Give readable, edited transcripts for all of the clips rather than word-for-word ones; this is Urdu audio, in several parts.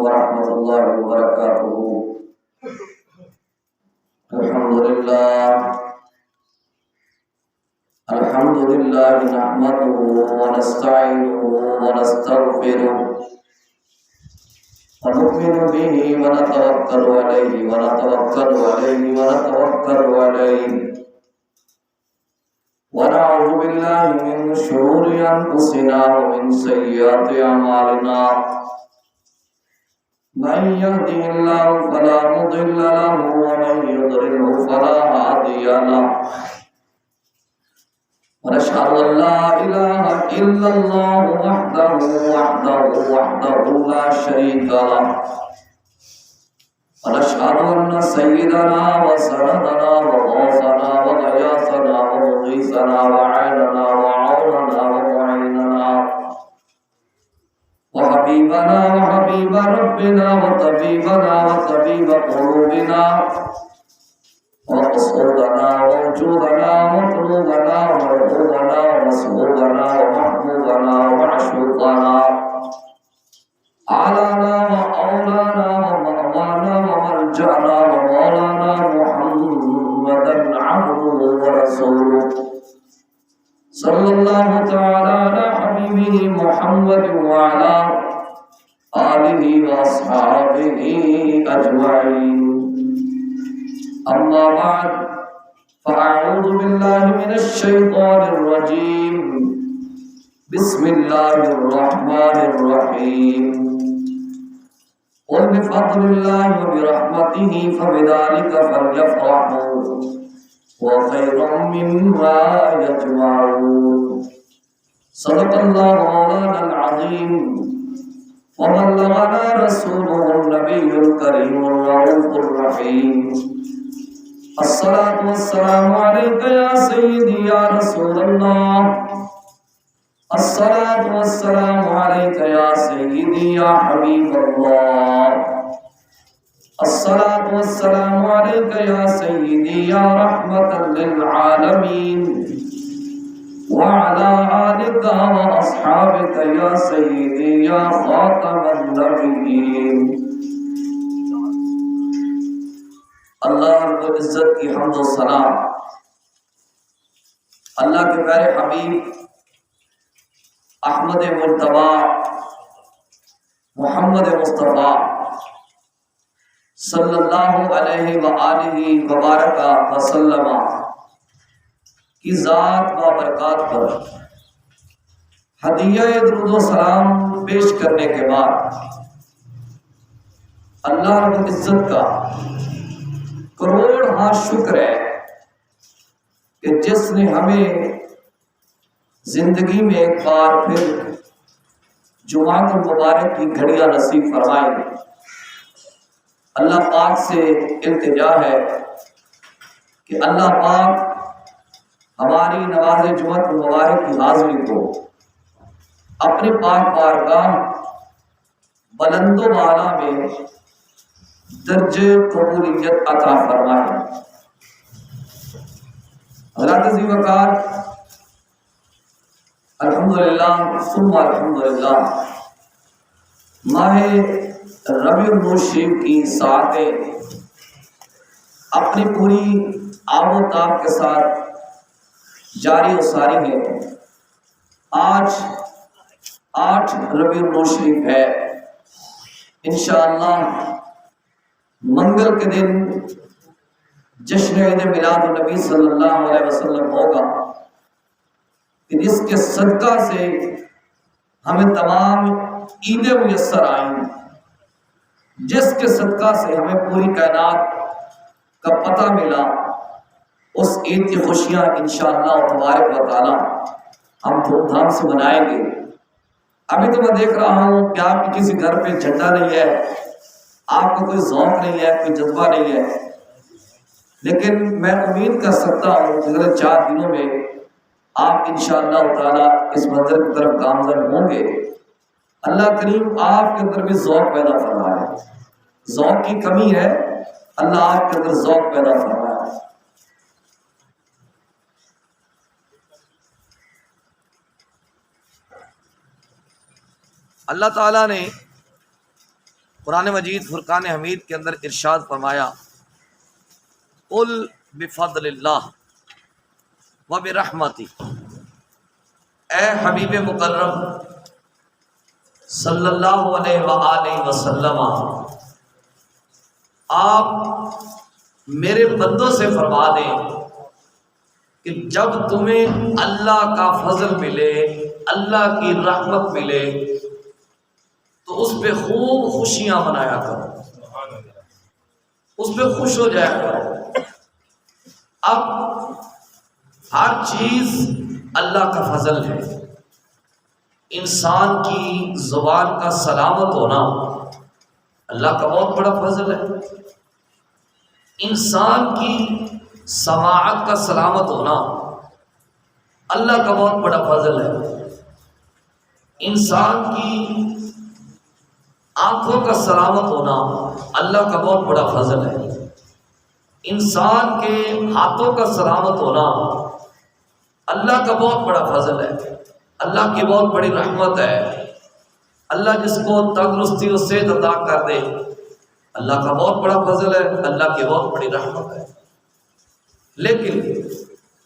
ورحمة الله وبركاته. الحمد لله نحمده ونستعينه ونستغفره ونؤمن به ونتوكل عليه ونعوذ بالله من شرور أنفسنا ومن سيئات أعمالنا. من يهده الله فلا مضل له ومن يضلله فلا هادي له. ونشهد أن لا إله إلا الله وحده لا شريك له. ونشهد أن سيدنا وسندنا وغوثنا وغياثنا ومغيثنا وعيننا وعوننا ومعيننا وحبيبنا وحبيب ربنا وطبيبنا وطبيب قلوبنا وقصودنا ووجودنا وقلوبنا ومرغوبنا ومسبوبنا ومحبوبنا ومعشوقنا أعلانا وأولانا ومأوانا وملجأنا ومولانا محمدا عبده ورسوله صلى الله تعالى على حبيبه محمد وعلى آله وأصحابه أجمعين. أما بعد فأعوذ بالله من الشيطان الرجيم. بسم الله الرحمن الرحيم. قل بفضل الله وبرحمته فبذلك فليفرحوا وخير مما يجمعون. صدق الله مولانا العظيم وبلغنا رسوله النبي الكريم الرؤوف الرحيم. الصلاة والسلام عليك يا سيدي يا رسول الله. الصلاة والسلام عليك يا سيدي يا حبيب الله. الصلاة والسلام عليك يا سيدي يا رحمة للعالمين وعلى آلك وأصحابك يا سيدي يا خاتم النبيين. اللہ رب العزت کی حمد و ثنا اللہ کے پیارے حبیب احمد مرتبہ محمد مصطفیٰ صلی اللہ علیہ وآلہ وبارک وسلم کی ذات و برکات پر ہدیہ درود و سلام پیش کرنے کے بعد اللہ رب العزت کا کروڑ ہاں شکر ہے کہ جس نے ہمیں زندگی میں ایک بار پھر جمعہ المبارک کی گھڑیاں نصیب فرمائی. اللہ پاک سے التجا ہے کہ اللہ پاک ہماری نماز جمعہ المبارک کی حاضری کو اپنے پاک بارگاہ بلند و بالا میں درجے قبولیت عطا فرمائے. حضرات عزیز وقار الحمدللہ ثم الحمدللہ ماہ ربیع الاول شریف کی ساعتیں اپنی پوری آب و تاب کے ساتھ جاری و ساری ہیں. آج 8 ربیع الاول شریف ہے. انشاءاللہ منگل کے دن جشن عید میلاد النبی صلی اللہ علیہ وسلم ہوگا. جس کے صدقہ سے ہمیں تمام عیدیں میسر آئیں، جس کے صدقہ سے ہمیں پوری کائنات کا پتہ ملا، اس عید کی خوشیاں انشاءاللہ تبارک و تعالی ہم دھوم دھام سے منائیں گے. ابھی تو میں دیکھ رہا ہوں کہ آپ کے کسی گھر پہ جھنڈا نہیں ہے، آپ کو کوئی ذوق نہیں ہے، کوئی جذبہ نہیں ہے، لیکن میں امید کر سکتا ہوں کہ اگلے 4 دنوں میں آپ انشاءاللہ تعالی اس منظر کی طرف گامزن ہوں گے. اللہ کریم آپ کے اندر بھی ذوق پیدا فرمائے. ذوق کی کمی ہے، اللہ آپ کے اندر ذوق پیدا فرمائے. اللہ تعالیٰ نے قرآن مجید فرقان حمید کے اندر ارشاد فرمایا قل بفضل اللہ وبرحمتہ، اے حبیب مکرم صلی اللہ علیہ وآلہ وسلم، آپ میرے بندوں سے فرما دیں کہ جب تمہیں اللہ کا فضل ملے، اللہ کی رحمت ملے، تو اس پہ خوب خوشیاں منایا کرو، اس پہ خوش ہو جایا کرو۔ اب ہر چیز اللہ کا فضل ہے۔ انسان کی زبان کا سلامت ہونا اللہ کا بہت بڑا فضل ہے۔ انسان کی سماعت کا سلامت ہونا اللہ کا بہت بڑا فضل ہے۔ انسان کی آنکھوں کا سلامت ہونا اللہ کا بہت بڑا فضل ہے۔ انسان کے ہاتھوں کا سلامت ہونا اللہ کا بہت بڑا فضل ہے، اللہ کی بہت بڑی رحمت ہے۔ اللہ جس کو تندرستی و صحت عطا کر دے، اللہ کا بہت بڑا فضل ہے، اللہ کی بہت بڑی رحمت ہے۔ لیکن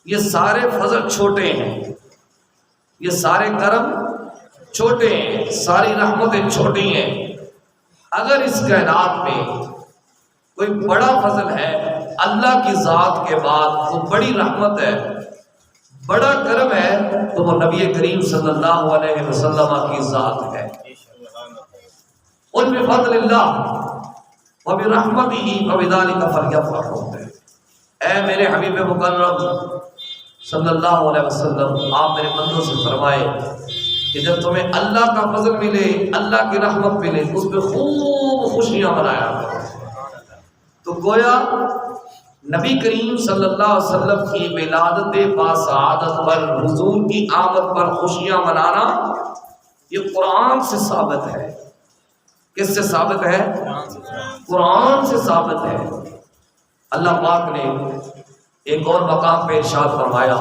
یہ سارے فضل چھوٹے ہیں، یہ سارے کرم چھوٹے ہیں، ساری رحمتیں چھوٹی ہیں۔ اگر اس کائنات میں کوئی بڑا فضل ہے اللہ کی ذات کے بعد، وہ بڑی رحمت ہے، بڑا کرم ہے، تو وہ نبی کریم صلی اللہ علیہ وسلم کی ذات ہے۔ قل بفضل اللہ وبرحمتہ فبذلک فلیفرحوا، اے میرے حبیب مکرم صلی اللہ علیہ وسلم، آپ میرے بندوں سے فرمائے کہ جب تمہیں اللہ کا فضل ملے، اللہ کی رحمت ملے، اس پہ خوب خوشیاں منایا کرو۔ تو گویا نبی کریم صلی اللہ علیہ وسلم کی ولادت باسعادت پر، حضور کی آمد پر خوشیاں منانا یہ قرآن سے ثابت ہے۔ کس سے ثابت ہے؟ قرآن سے ثابت ہے۔ اللہ پاک نے ایک اور مقام پہ ارشاد فرمایا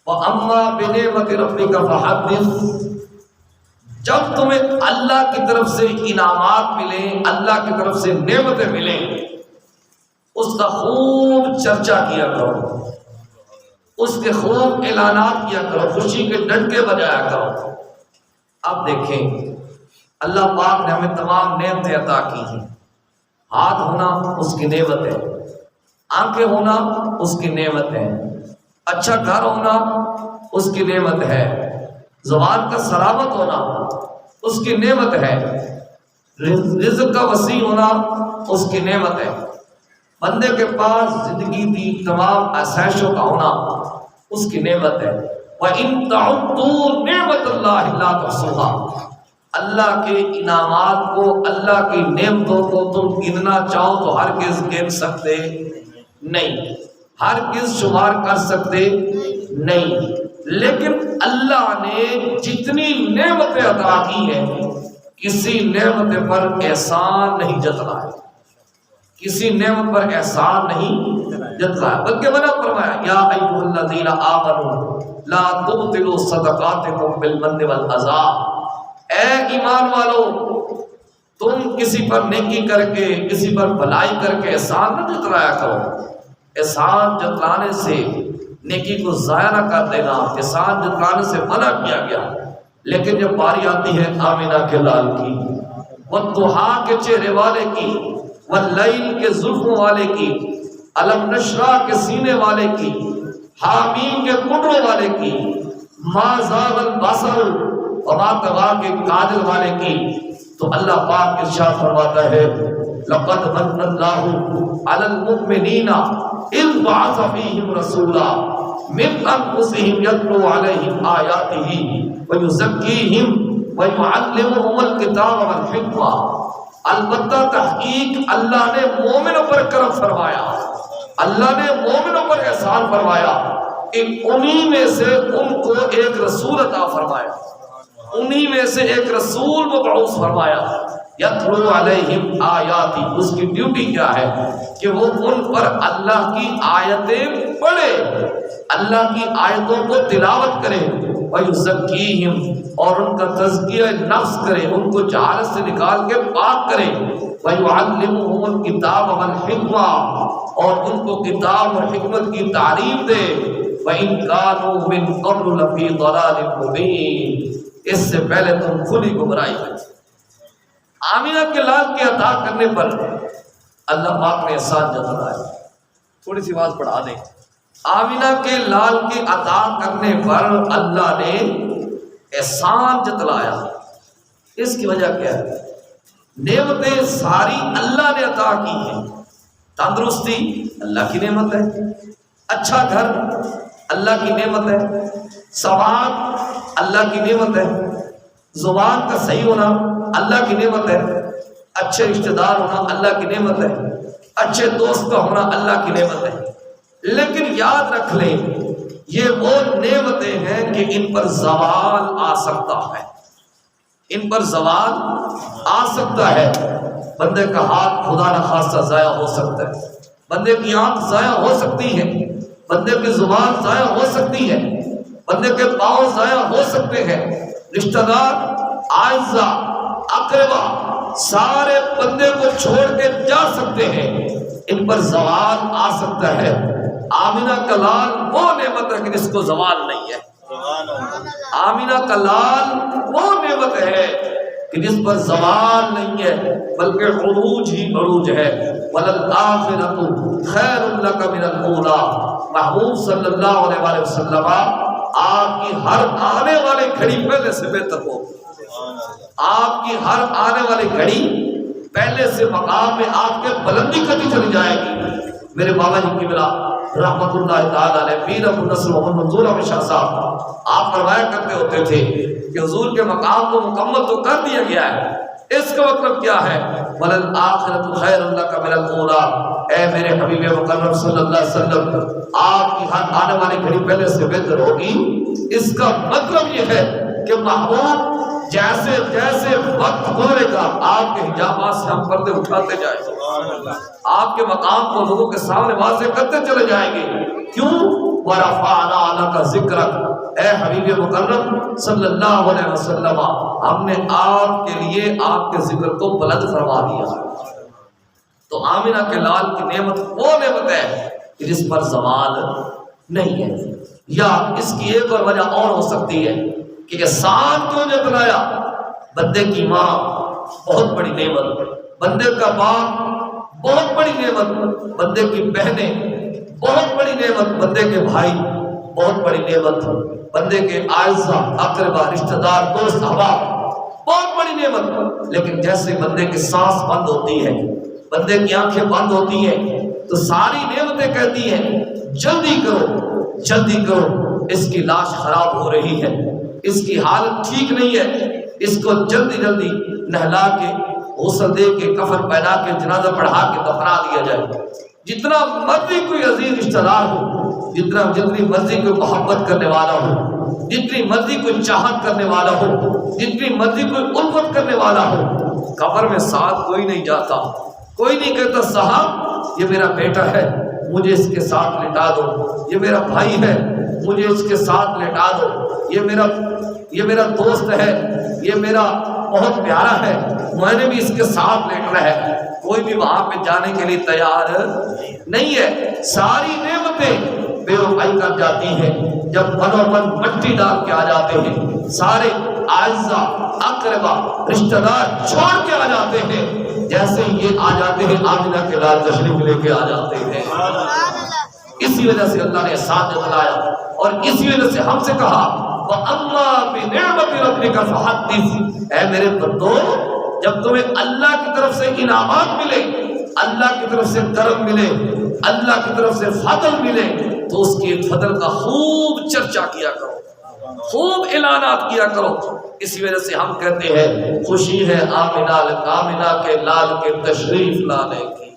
وَأَمَّا بِنِعْمَةِ رَبِّكَ فَحَدِّثْ، جب تمہیں اللہ کی طرف سے انعامات ملیں، اللہ کی طرف سے نعمتیں ملیں، اس کا خوب چرچا کیا کرو، اس کے خوب اعلانات کیا کرو، خوشی کے ڈنڈے بجایا کرو۔ اب دیکھیں اللہ پاک نے ہمیں تمام نعمتیں عطا کی ہیں۔ ہاتھ ہونا اس کی نعمت ہے، آنکھیں ہونا اس کی نعمت ہے، اچھا گھر ہونا اس کی نعمت ہے، زبان کا سلامت ہونا اس کی نعمت ہے، رزق کا وسیع ہونا اس کی نعمت ہے، بندے کے پاس زندگی دی تمام آسائشوں کا ہونا اس کی نعمت ہے۔ وَإِن تَعُدُّوا نِعْمَتَ اللَّهِ لَا تُحْصُوهَا، اللہ کے انعامات کو، اللہ کی نعمتوں کو تم گننا چاہو تو ہرگز گن سکتے نہیں، ہرگز شمار کر سکتے نہیں۔ لیکن اللہ نے جتنی نعمتیں عطا کی ہیں، کسی نعمت پر احسان نہیں جتلا ہے، کسی نعمت پر احسان نہیں جتلا ہے، بلکہ منع فرمایا یا ایھا الذین آمنوا لا تبطلوا صدقاتکم بالمن والعذا، اے ایمان والو تم کسی پر نیکی کر کے، کسی پر بھلائی کر کے احسان نہ جتلایا کرو۔ احسان جتلانے سے نیکی کو ضائع نہ کر دینا، احسان جتلانے سے منع کیا گیا۔ لیکن جب باری آتی ہے آمنہ کے لال کی، والضحیٰ کے چہرے والے کی، واللیل کے زلفوں والے کی، علم نشرح کے سینے والے کی، حامیم کے کنڈوں والے کی، ما زاغ البصر وما طغیٰ کے کاجل والے کی، تو اللہ پاک ارشاد فرماتا ہے لقد من اللہ علی المؤمنین اذ بعث فیہم رسولا من انفسہم یتلو علیہم آیاتہ ویزکیہم ویعلمہم الکتاب والحکمہ، البتہ تحقیق اللہ نے مومنوں پر کرم فرمایا، اللہ نے مومنوں پر احسان فرمایا کہ انہی میں سے ان کو ایک رسول عطا فرمایا، انہی میں سے ایک رسول مبعوث فرمایا، یتلو علیہم آیاتی، اس کی ڈیوٹی کیا ہے کہ وہ ان پر اللہ کی آیتیں پڑھے، اللہ کی آیتوں کو تلاوت کرے، ویزکیہم، اور ان کا تزکیہ نفس کرے، ان کو جہالت سے نکال کے پاک کرے، وَيُعَلِّمُهُمُ الْكِتَابَ وَالْحِكْمَةَ اور ان کو کتاب اور حکمت کی تعلیم دے، وَإِن كَانُوا مِن قَبْلُ لَفِي ضَلَالٍ مُبِينٍ اس سے پہلے تم کھلی گمراہی میں تھے۔ آمینہ کے لال کے عطا کرنے پر اللہ پاک نے احسان جتلایا۔ تھوڑی سی بات پڑھا دیں، آمینہ کے لال کے عطا کرنے پر اللہ نے احسان جتلایا۔ اس کی وجہ کیا ہے؟ نعمتیں ساری اللہ نے عطا کی ہیں۔ تندرستی اللہ کی نعمت ہے، اچھا گھر اللہ کی نعمت ہے، ثواب اللہ کی نعمت ہے، زبان کا صحیح ہونا اللہ کی نعمت ہے، اچھے رشتہ دار ہونا اللہ کی نعمت ہے، اچھے دوست کا ہونا اللہ کی نعمت ہے۔ لیکن یاد رکھ لیں یہ وہ نعمتیں ہیں کہ ان پر زوال آ سکتا ہے، ان پر زوال آ سکتا ہے۔ بندے کا ہاتھ خدا نہ خواستہ ضائع ہو سکتا ہے، بندے کی آنکھ ضائع ہو سکتی ہے، بندے کی زبان ضائع ہو سکتی ہے، بندے کے پاؤں ضائع ہو سکتے ہیں، رشتہ دار اعزا اقربا سارے بندے کو چھوڑ کے جا سکتے ہیں، ان پر زوال آ سکتا ہے۔ آمینہ کا لال وہ نعمت ہے کہ جس کو زوال نہیں ہے۔ آمینہ کا لال وہ نعمت ہے کہ جس پر زوال نہیں ہے بلکہ عروج ہی عروج ہے۔ وَلَلْآخِرَةُ خَيْرٌ لَكَ مِنَ الْأُولَىٰ محبوب صلی اللہ علیہ وآلہ وسلم آپ کی ہر آنے والی گھڑی پہلے سے بہتر ہو، آپ کی ہر آنے والی گھڑی پہلے سے مقام میں آپ کے بلندی کرتی چلی جائے گی۔ میرے بابا جی کی بلا رحمت اللہ تعالیٰ علیہ پیر ابو نصر محمد منظور احمد شاہ صاحب آپ فرمایا کرتے ہوتے تھے کہ حضور کے مقام کو مکمل تو کر دیا گیا ہے، اس کا مطلب کیا ہے؟ وَلَلْآخِرَةُ خَيْرٌ لَكَ مِنَ الْأُولَىٰ اے میرے حبیب مکرم صلی اللہ علیہ وسلم آپ کی ہر آنے والی گھڑی پہلے سے بہتر ہوگی۔ اس کا مطلب یہ ہے کہ محبوب جیسے جیسے وقت گزرے گا آپ کے حجابات سے ہم پردے اٹھاتے جائیں گے، آپ کے مقام کو لوگوں کے سامنے واضح کرتے چلے جائیں گے۔ کیوں؟ وَرَفَعْنَا لَكَ ذِكْرَكَ اے حبیب مکرم صلی اللہ علیہ وسلم ہم نے آپ کے لیے آپ کے ذکر کو بلند فرما دیا۔ تو آمینہ کے لال کی نعمت وہ نعمت ہے کہ جس پر زوال نہیں ہے۔ یا اس کی ایک اور وجہ اور ہو سکتی ہے کہ احسان کیوں جتلایا؟ بندے کی ماں بہت بڑی نعمت، بندے کا باپ بہت بڑی نعمت، بندے کی بہنیں بہت بڑی نعمت، بندے کے بھائی بہت بڑی نعمت، بندے کے اعزا اقربا رشتہ دار دوست احباب بہت بڑی نعمت۔ لیکن جیسے بندے کی سانس بند ہوتی ہے، بندے کی آنکھیں بند ہوتی ہیں تو ساری نعمتیں کہتی ہیں جلدی کرو جلدی کرو، اس کی لاش خراب ہو رہی ہے، اس کی حالت ٹھیک نہیں ہے، اس کو جلدی جلدی نہلا کے غسل دے کے کفن پہنا کے جنازہ پڑھا کے دفنا دیا جائے۔ جتنا مرضی کوئی عزیز رشتہ دار ہو، جتنی مرضی کوئی محبت کرنے والا ہو، جتنی مرضی کوئی چاہت کرنے والا ہو، جتنی مرضی کوئی الفت کرنے والا ہو، قبر میں ساتھ کوئی نہیں جاتا، کوئی نہیں کہتا صاحب یہ میرا بیٹا ہے مجھے اس کے ساتھ لٹا دو، یہ میرا بھائی ہے مجھے اس کے ساتھ لٹا دو، یہ میرا دوست ہے، یہ میرا بہت پیارا ہے میں نے بھی اس کے ساتھ لیٹنا ہے۔ کوئی بھی وہاں پہ جانے کے لیے تیار نہیں ہے۔ ساری نعمتیں بے وفائی کر جاتی ہیں جب بنو بن مٹی ڈال کے آ جاتے ہیں، سارے اعزا اقربا رشتہ دار چھوڑ کے آ جاتے ہیں، جیسے یہ آ جاتے ہیں آمینہ کے لال تشریف لے کے آ جاتے ہیں۔ اسی وجہ سے اللہ نے ساتھ جتلایا اور اسی وجہ سے ہم سے کہا وَأَمَّا بِنِعْمَةِ رَبِّكَ فَحَدِّثْ اے میرے بندو جب تمہیں اللہ کی طرف سے انعامات ملے، اللہ کی طرف سے کرم ملے، اللہ کی طرف سے فضل ملے تو اس کے فضل کا خوب چرچا کیا کرو، خوب اعلانات کیا کرو۔ اسی وجہ سے ہم کہتے ہیں خوشی ہے آمینہ کے لال کے تشریف لانے کی،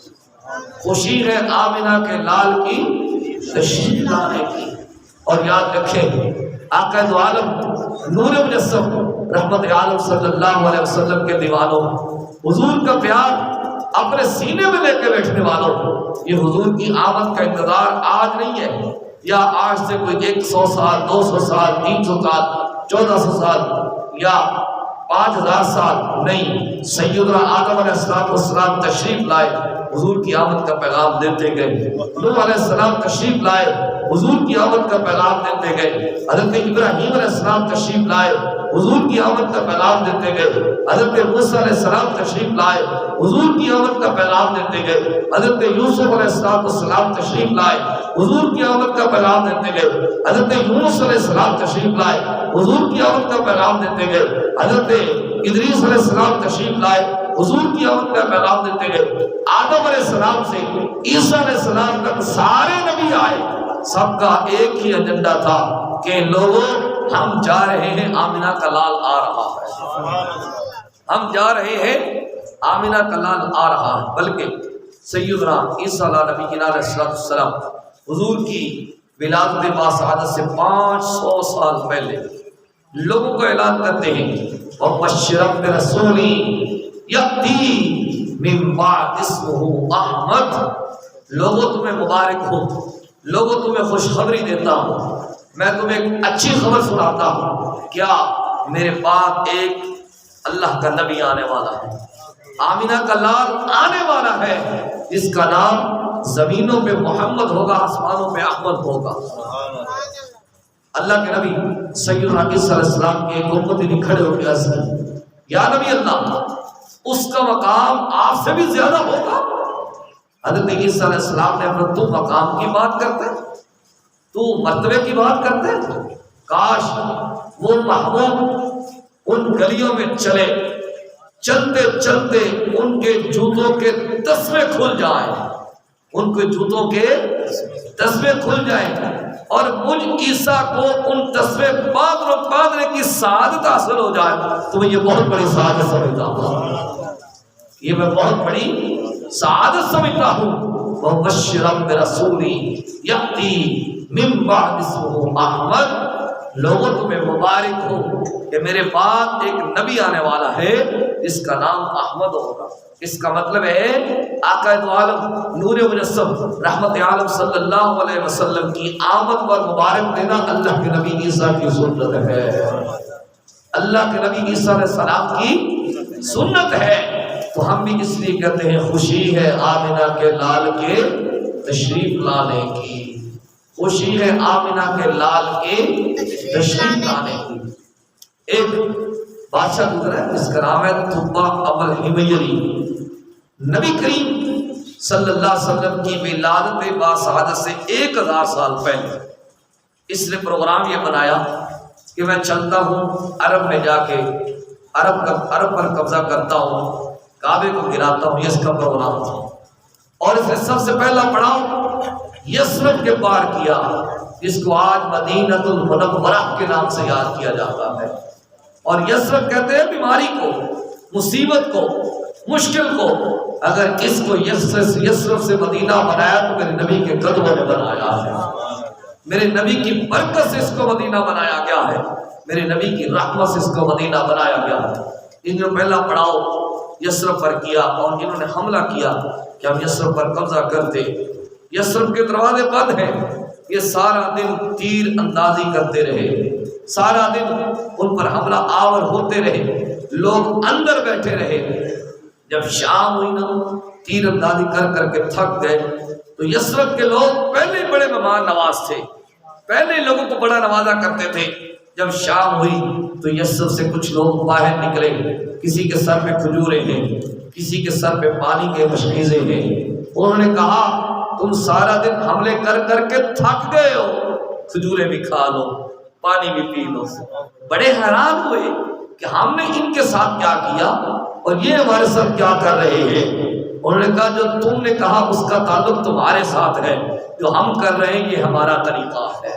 خوشی ہے آمینہ کے لال کی تشریف لانے کی۔ اور یاد رکھیں آقا دو عالم نور مجسم رحمت عالم صلی اللہ علیہ وسلم کے دیوانوں، حضور کا پیار اپنے سینے میں لے کے بیٹھنے والوں، یہ حضور کی آمد کا انتظار آج نہیں ہے یا آج سے کوئی 100 سال 200 سال 300 سال 1400 سال، یا 5000 سال نہیں، سیدنا آدم علیہ السلام تشریف لائے، حضور کی آمد کا پیغام دیتے گئے۔ نوح علیہ السلام تشریف لائے، حضور کی آمد کا پیغام دیتے گئے۔ حضرت ابراہیم علیہ السلام تشریف لائے، حضور کی آمد کا پیغام دیتے گئے۔ حضرت موسیٰ علیہ السلام تشریف لائے، حضور کی آمد کا پیغام دیتے گئے۔ حضرت یوسف علیہ السلام تشریف لائے، حضور کی آمد کا پیغام دیتے گئے۔ حضرت یونس علیہ السلام تشریف لائے، حضور کی آمد کا پیغام دیتے گئے۔ حضرت ادریس علیہ السلام تشریف لائے، حضور کی آمد کا پیغام دیتے گئے۔ آدم علیہ السلام سے عیسیٰ علیہ السلام تک سارے نبی آئے، سب کا ایک ہی ایجنڈا تھا کہ لوگوں ہم جا رہے ہیں، آمنہ کا لال آ رہا ہے، ہم جا رہے ہیں، آمنہ کا لال آ رہا ہے۔ بلکہ سیدنا عیسیٰ علیہ السلام حضور کی ولادت باسعادت سے 500 سال پہلے لوگوں کو اعلان کرتے ہیں، وَبَشِّرًا بِرَسُولٍ یأتی من بعد اسمہ احمد، لوگوں تمہیں مبارک ہو، لوگوں تمہیں خوشخبری دیتا ہوں، میں تمہیں ایک اچھی خبر سناتا ہوں، کیا میرے بعد ایک اللہ کا نبی آنے والا ہے، آمنہ کا لال آنے والا ہے، جس کا نام زمینوں پہ محمد ہوگا، آسمانوں پہ احمد ہوگا۔ اللہ کے نبی سیدنا عیسیٰ علیہ السلام کے ایک امتی نے کھڑے ہو کے عرض کی، یا نبی اللہ، اس کا مقام آپ سے بھی زیادہ ہوگا۔ حضرت عیسیٰ علیہ السلام نے اپنا تو مقام کی بات کرتے، تو مرتبے کی بات کرتے، کاش وہ محبوب ان گلیوں میں چلے، چلتے چلتے ان کے جوتوں کے تسمے کھل جائیں، ان کے جوتوں کے تسمے کھل جائیں، اور مجھ عیسیٰ کو ان تسمے باندھنے کی سعادت حاصل ہو جائے، تو میں یہ بہت بڑی سعادت سمجھتا ہوں، یہ میں بہت بڑی سعادت سمجھتا ہوں۔ وَبَشِّرًا بِرَسُولٍ یأتی من بعد اسمہ احمد، لوگوں تمہیں مبارک ہو کہ میرے بعد ایک نبی آنے والا ہے جس کا نام احمد ہوگا۔ اس کا مطلب ہے آقا دو عالم نور مجسم رحمت عالم صلی اللہ علیہ وسلم کی آمد پر مبارک دینا اللہ کے نبی عیسیٰ کی سنت ہے، اللہ کے نبی عیسیٰ علیہ السلام کی سنت ہے۔ تو ہم بھی اس لیے کہتے ہیں خوشی ہے آمنہ کے لال کے تشریف لانے کی، خوشی ہے آمنہ کے لال کے تشریف لانے کی۔ ایک بادشاہ گزرا ہے جس کا نام ہے تبا ابو الحمیری، نبی کریم صلی اللہ علیہ وسلم کی ولادت باسعادت سے 1000 سال پہلے اس نے پروگرام یہ بنایا کہ میں چلتا ہوں عرب میں جا کے عرب پر قبضہ کرتا ہوں، کعبے کو گراتا ہوں، یہ اس کا پروگرام تھا۔ اور اس نے سب سے پہلا پڑاؤ یثرب کے پار کیا، جس کو آج مدینہ المنورہ کے نام سے یاد کیا جاتا ہے۔ اور یثرب کہتے ہیں بیماری کو، مصیبت کو، مشکل کو، اگر اس کو یثرب سے مدینہ بنایا تو میرے نبی کے قدموں نے بنایا ہے، میرے نبی کی برکت سے اس کو مدینہ بنایا گیا ہے، میرے نبی کی رحمت سے اس کو مدینہ بنایا گیا ہے۔ انہوں نے پہلا پڑاؤ یثرب پر کیا اور انہوں نے حملہ کیا کہ ہم یثرب پر قبضہ کرتے۔ یثرب کے دروازے بند ہیں، یہ سارا دن تیر اندازی کرتے رہے، سارا دن ان پر حملہ آور ہوتے رہے، لوگ اندر بیٹھے رہے۔ جب شام ہوئی نا، تیر اندازی کر کر کے تھک گئے، تو یثرب کے لوگ پہلے بڑے مہمان نواز تھے، پہلے لوگوں کو بڑا نوازا کرتے تھے۔ جب شام ہوئی تو یثرب سے کچھ لوگ باہر نکلے، کسی کے سر پہ کھجوریں ہیں، کسی کے سر پہ پانی کے مشکیزیں ہیں۔ انہوں نے کہا تم سارا دن حملے کر کر کے تھک گئے ہو، کھجوریں بھی کھا لو، پانی بھی پی لو۔ بڑے حیران ہوئے کہ ہم نے ان کے ساتھ کیا کیا اور یہ ہمارے ساتھ کیا کر رہے ہیں۔ انہوں نے کہا جو تم نے کہا اس کا تعلق تمہارے ساتھ ہے، جو ہم کر رہے ہیں یہ ہمارا طریقہ ہے۔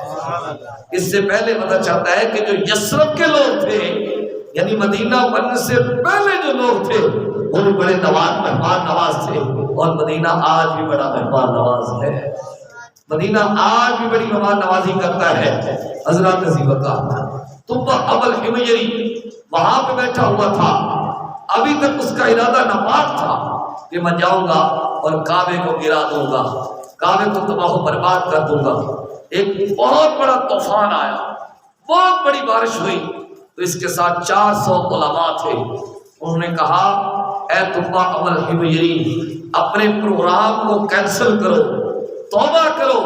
اس سے پہلے پتہ چلتا ہے کہ جو یثرب کے لوگ تھے، یعنی مدینہ بننے سے پہلے جو لوگ تھے وہ بھی بڑے مہمان نواز تھے، اور مدینہ آج بھی بڑا مہمان نواز ہے، مدینہ آج بھی بڑی مہمان نوازی کرتا ہے۔ حضرات زیبکا تبا ابو الحمیری وہاں پہ بیٹھا ہوا تھا، ابھی تک اس کا ارادہ ناپاک تھا کہ میں جاؤں گا اور کعبے کو گرا دوں گا، کعبے کو تباہ و برباد کر دوں گا۔ ایک بہت بڑا طوفان آیا، بہت بڑی بارش ہوئی، تو تو اس کے ساتھ 400 علماء تھے. انہوں نے کہا اے طبا ابو الحميري اپنے پروگرام کو کینسل کرو، توبہ کرو،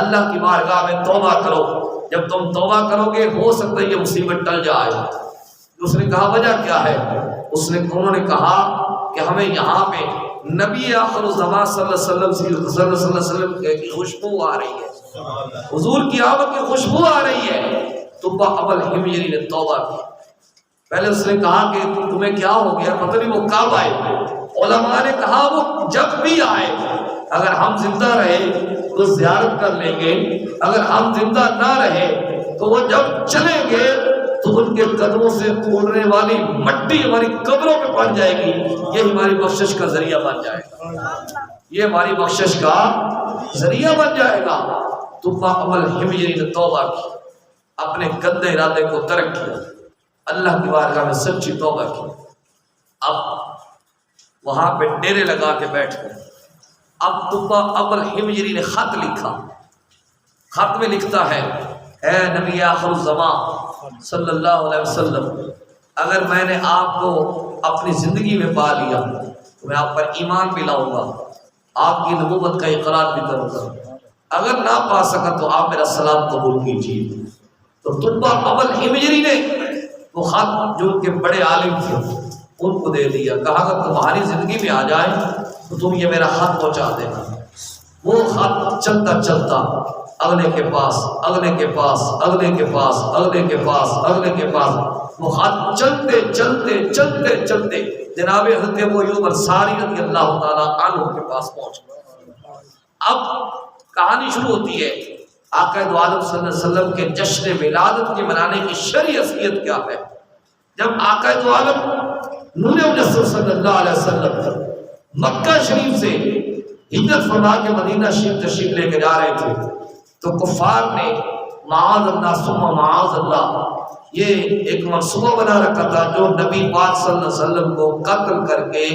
اللہ کی بارگاہ میں توبہ کرو. جب تم توبہ کرو گے ہو سکتا ہے یہ مصیبت ٹل جائے. اس نے کہا وجہ کیا ہے؟ انہوں نے کہا کہ ہمیں یہاں پہ نبی آخر الزمان صلی اللہ علیہ وسلم کی خوشبو آ رہی ہے، حضور کی آمد کی خوشبو آ رہی ہے. طبا ابو الحميري نے توبہ کی. پہلے اس نے کہا کہ تمہیں کیا ہو گیا، پتہ نہیں وہ کب آئے. علماء نے کہا وہ جب بھی آئے، اگر ہم زندہ رہے تو زیارت کر لیں گے، اگر ہم زندہ نہ رہے تو وہ جب چلیں گے تو ان کے قدموں سے اڑنے والی مٹی ہماری قبروں پہ پڑ جائے گی. یہ ہماری بخشش کا ذریعہ بن جائے گا، یہ ہماری بخشش کا ذریعہ بن جائے گا. طبا ابو الحميري نے توبہ کی، اپنے گندے ارادے کو ترک کیا، اللہ کی بارگاہ میں سچی توبہ کی. اب وہاں پہ ڈیرے لگا کے بیٹھ گئے. اب طبا ابو الحميري نے خط لکھا. خط میں لکھتا ہے اے نبی آخر الزمان صلی اللہ علیہ وسلم، اگر میں نے آپ کو اپنی زندگی میں پا لیا تو میں آپ پر ایمان بھی لاؤں گا، آپ کی نبوت کا اقرار بھی کروں گا. اگر نہ پا سکا تو آپ میرا سلام قبول کیجیے. تو طبا ابو الحميري نے وہ خط جو ان کے بڑے عالم تھے ان کو دے دیا. کہا اگر تمہاری زندگی میں آ جائے تو تم یہ میرا خط پہنچا دینا. وہ خط چلتا چلتا اگلے کے پاس، اگلے کے پاس، اگلے کے پاس، اگلے کے پاس، اگلے کے پاس، وہ خط چلتے چلتے چلتے چلتے جناب حضرت ابو ایوب انصاری رضی اللہ تعالیٰ عنہ کے پاس پہنچ گئے. اب کہانی شروع ہوتی ہے. آقا دو عالم صلی اللہ علیہ وسلم کے جشن ولادت کے منانے کی شرعی حیثیت کیا ہے؟ جب آقا دو عالم نور مجسم صلی اللہ علیہ وسلم مکہ شریف سے ہجرت فرما کے مدینہ شریف تشریف لے کے جا رہے تھے تو کفار نے معاذ اللہ ثم معاذ اللہ یہ ایک منصوبہ بنا رکھا تھا جو نبی پاک صلی اللہ علیہ وسلم کو قتل کر کے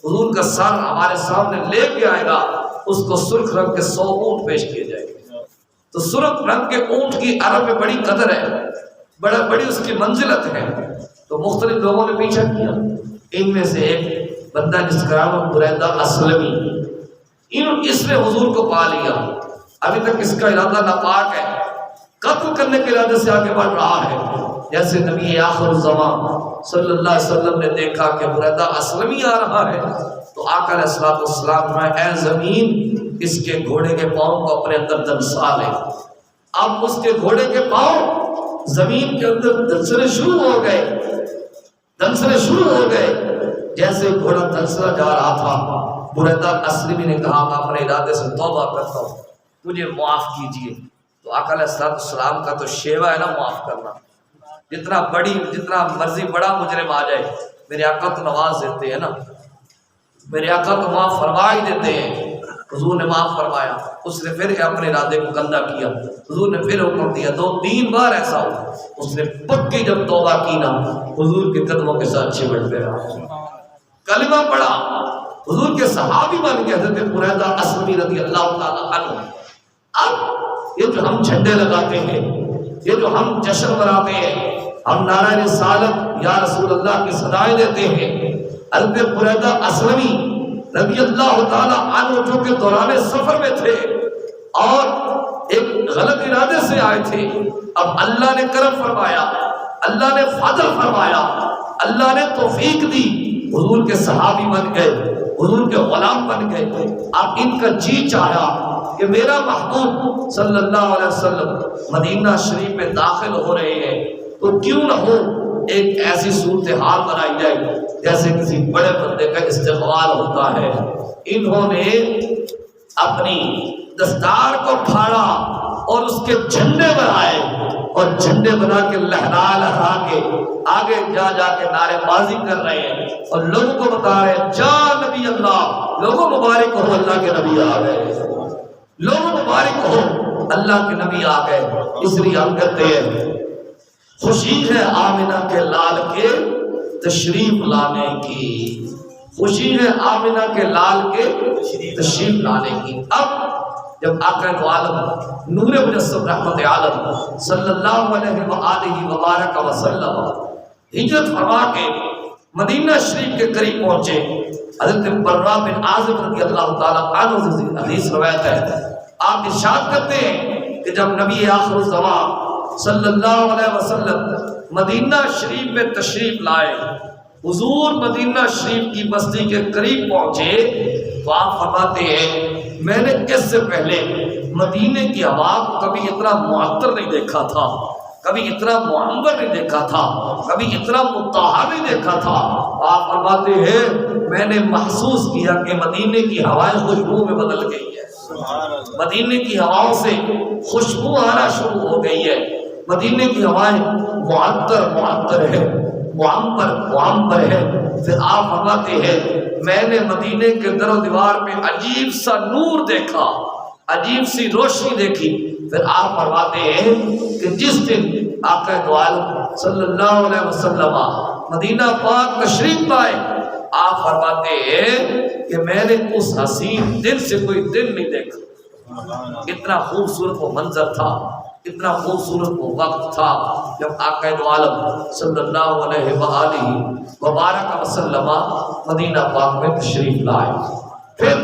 حضور کا سر ہمارے سامنے لے کے آئے گا، اس کو سرخ رنگ کے 100 اونٹ پیش کیے جائے گے. تو سرخ رنگ کے اونٹ کی عرب میں بڑی قدر ہے، بڑی اس کی منزلت ہے. تو مختلف لوگوں نے پیچھا کیا. ان میں سے ایک بندہ جس کا نام بریدہ اسلمی، اس نے حضور کو پا لیا. ابھی تک اس کا ارادہ ناپاک ہے، قتل کرنے کے ارادے سے آگے بڑھ رہا ہے. جیسے نبی آخر الزمان صلی اللہ علیہ وسلم نے دیکھا کہ بریدہ اسلمی آ رہا ہے تو آقا علیہ السلام نے اے زمین اس کے گھوڑے کے پاؤں کو اپنے اندر دنسا لے. اب اس کے گھوڑے کے پاؤں زمین کے اندر دنسنے شروع ہو گئے. جیسے گھوڑا دنسنا جا رہا تھا بریدہ اسلمی نے کہا میں اپنے ارادے سے توبہ کرتا ہوں، مجھے معاف کیجیے. تو آقا علیہ السلام کا تو شیوا ہے نا معاف کرنا. جتنا مرضی بڑا مجرم آ جائے میرے آقا تو نواز دیتے ہیں نا، میرے آقا تو معاف فرما ہی دیتے ہیں. حضور نے معاف فرمایا. اس نے پھر اپنے ارادے کو گندا کیا. حضور نے پھر حکم دیا. 2-3 بار ایسا ہوا. اس نے پکی جب توبہ کی نا حضور کے قدموں کے ساتھ چمٹ گیا، کلمہ پڑھا، حضور کے صحابی بن گئے حضرت بریدہ اسلمی رضی اللہ تعالیٰ عنہ. اب یہ جو ہم جھنڈے لگاتے ہیں، یہ جو ہم جشن مناتے ہیں، ہم نعرہ رسالت یا رسول اللہ کی صدائیں دیتے ہیں، حضرت بریدہ اسلمی رضی اللہ تعالیٰ عنہ جو کہ دوران سفر میں تھے اور ایک غلط ارادے سے آئے تھے، اب اللہ نے کرم فرمایا، اللہ نے فضل فرمایا، اللہ نے توفیق دی، حضور کے صحابی بن گئے، حضور کے غلام بن گئے. اب ان کا جی چاہا کہ میرا محبوب صلی اللہ علیہ وسلم مدینہ شریف میں داخل ہو رہے ہیں تو کیوں نہ ہو ایک ایسی صورتحال بنائی جائے جیسے کسی بڑے بندے کا استقبال ہوتا ہے. انہوں نے اپنی دستار کو پھاڑا اور اس کے جھنڈے بنائے اور جھنڈے بنا کے لہرا کے آگے جا کے نعرے بازی کر رہے ہیں اور لوگوں کو بتا رہے ہیں جا نبی اللہ، لوگوں مبارک ہو اللہ کے نبی آ گئے، لوگوں مبارک ہو اللہ کے نبی آ گئے. اس لیے ہم کہتے ہیں خوشی ہے آمنہ کے لال کے تشریف لانے کی، خوشی ہے آمنہ کے لال کے تشریف لانے کی. اب جب آقا دو عالم نور مجسم رحمت عالم صلی اللہ علیہ وآلہ وبارک وسلم ہجرت فرما کے مدینہ شریف کے قریب پہنچے، حضرت برا بن عازب رضی اللہ تعالیٰ عنہ سے حدیث روایت ہے، آپ ارشاد کرتے ہیں کہ جب نبی آخر الزمان صلی اللہ علیہ وسلم مدینہ شریف میں تشریف لائے، حضور مدینہ شریف کی بستی کے قریب پہنچے تو آپ فرماتے ہیں میں نے اس سے پہلے مدینے کی ہوا کو کبھی اتنا معطر نہیں دیکھا تھا، کبھی اتنا معمر نہیں دیکھا تھا، کبھی اتنا مطہر نہیں دیکھا تھا۔ آپ فرماتے ہیں میں نے محسوس کیا کہ مدینے کی ہوائیں خوشبو میں بدل گئی ہے، مدینے کی ہواؤں سے خوشبو آنا شروع ہو گئی ہے، مدینے کی ہوائیں معطر ہے، معمر ہے۔ پھر آپ فرماتے ہیں میں نے مدینے کے در و دیوار میں عجیب سا نور دیکھا، عجیب سی روشنی دیکھی۔ پھر آپ فرماتے ہیں کہ جس دن آقا دو عالم صلی اللہ علیہ وسلم مدینہ پاک تشریف لائے، آپ فرماتے ہیں کہ میں نے اس حسین دن سے کوئی دن نہیں دیکھا، اتنا خوبصورت وہ منظر تھا، اتنا خوبصورت وہ وقت تھا جب آقا دو عالم صلی اللہ علیہ وآلہ وبارک وسلم مدینہ پاک میں تشریف لائے۔ پھر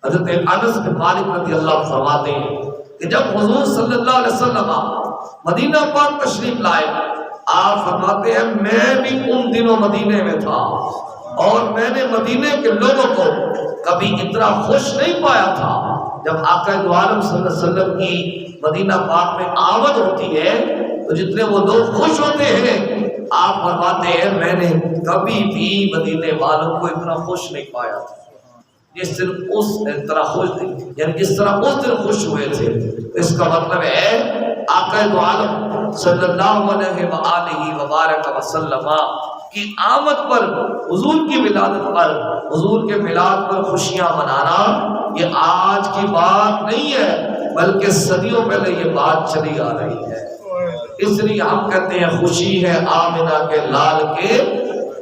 حضرت انس بن مالک رضی اللہ فرماتے ہیں کہ جب حضور صلی اللہ علیہ وسلم مدینہ پاک تشریف لائے، آپ فرماتے ہیں میں بھی ان دنوں مدینے میں تھا اور میں نے مدینے کے لوگوں کو کبھی اتنا خوش نہیں پایا تھا۔ جب آقا دو عالم صلی اللہ علیہ وسلم کی مدینہ پاک میں آمد ہوتی ہے تو جتنے وہ لوگ خوش ہوتے ہیں، آپ فرماتے ہیں میں نے کبھی بھی مدینے والوں کو اتنا خوش نہیں پایا تھا جس دن اس طرح خوش تھے، یعنی جس طرح اس دن خوش ہوئے تھے۔ اس کا مطلب ہے آقا دو عالم صلی اللہ علیہ وآلہ وبارک وسلم کی آمد پر، حضور کی ولادت پر، حضور کے میلاد پر خوشیاں منانا یہ آج کی بات نہیں ہے، بلکہ صدیوں پہلے یہ بات چلی آ رہی ہے۔ اس لیے ہم کہتے ہیں خوشی ہے آمنہ کے لال کے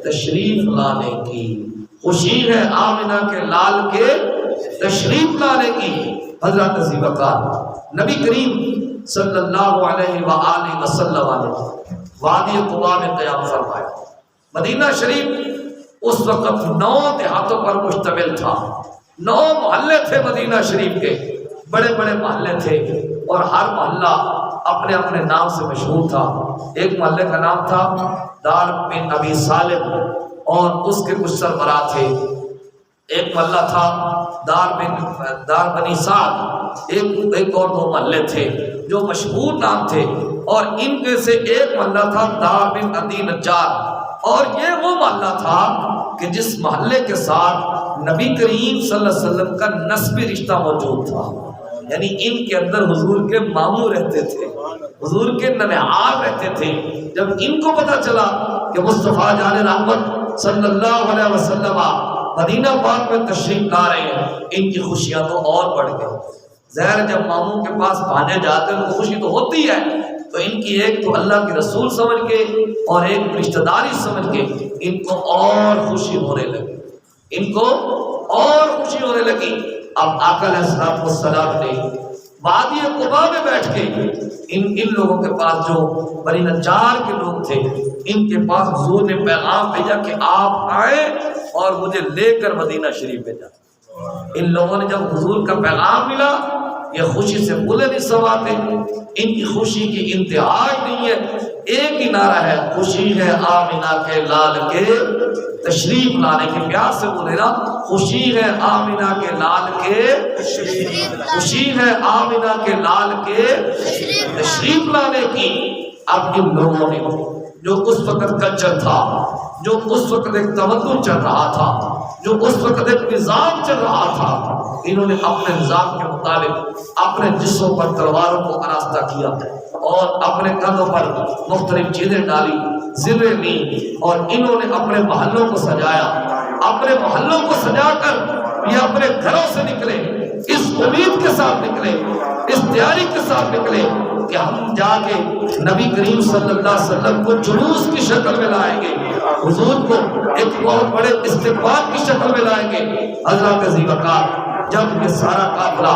تشریف لانے کی، خوشی ہے آمنہ کے لال کے تشریف لانے کی۔ حضرت ذی وقار نبی کریم صلی اللہ علیہ وآلہ وسلم نے وادی قباء میں قیام فرمایا۔ مدینہ شریف اس وقت 9 دیہاتوں پر مشتمل تھا، 9 محلے تھے مدینہ شریف کے، بڑے بڑے محلے تھے اور ہر محلہ اپنے اپنے نام سے مشہور تھا۔ ایک محلے کا نام تھا دار بن ابی صالح اور اس کے کچھ سربراہ تھے۔ ایک محلہ تھا دار بنی سعد، ایک اور 2 محلے تھے جو مشہور نام تھے، اور ان میں سے ایک محلہ تھا دار بن عدی نجار، اور یہ وہ محلہ تھا کہ جس محلے کے ساتھ نبی کریم صلی اللہ علیہ وسلم کا نسبی رشتہ موجود تھا، یعنی ان کے اندر حضور کے ماموں رہتے تھے، حضور کے ننہال رہتے تھے۔ جب ان کو پتہ چلا کہ مصطفیٰ جان رحمت صلی اللہ علیہ وسلم مدینہ پاک میں تشریف لا رہے ہیں، ان کی خوشیاں تو اور بڑھ گئی۔ ظاہر جب ماموں کے پاس بھانے جاتے ہیں تو خوشی تو ہوتی ہے، تو ان کی ایک تو اللہ کے رسول سمجھ کے اور ایک رشتہ داری سمجھ کے ان کو اور خوشی ہونے لگی، ان کو اور خوشی ہونے لگی۔ اب آقا علیہ السلام نے وادی قباء میں بیٹھ کے ان لوگوں کے پاس جو بنی نجار کے لوگ تھے، ان کے پاس حضور نے پیغام بھیجا کہ آپ آئیں اور مجھے لے کر مدینہ شریف بھیجا۔ ان لوگوں نے جب حضور کا پیغام ملا، یہ خوشی سے بولے نہیں سماتے، ان کی خوشی کی انتہا نہیں ہے، ایک ہی نعرہ ہے، خوشی ہے آمنہ کے لال کے تشریف لانے کی۔ پیار سے بولے نا، خوشی ہے آمنہ کے لال کے، خوشی ہے آمنہ کے لال کے تشریف لانے کی۔ اب ان لوگوں نے جو اس وقت کلچر تھا، جو اس وقت ایک تمدن چل رہا تھا، جو اس وقت ایک نظام چل رہا تھا، انہوں نے اپنے نظام کے مطابق اپنے جسموں پر تلواروں کو آراستہ کیا اور اپنے کندھوں پر مختلف چیزیں ڈالی، زرے لی، اور انہوں نے اپنے محلوں کو سجایا۔ اپنے محلوں کو سجا کر یہ اپنے گھروں سے نکلے، اس امید کے ساتھ نکلے، اس تیاری کے ساتھ نکلے کہ ہم جا کے نبی کریم صلی اللہ علیہ وسلم کو جلوس کی شکل میں لائیں گے، حضور کو ایک بہت بڑے استقبال کی شکل میں لائیں گے۔ حضرت ذی وقار جب یہ سارا قافلہ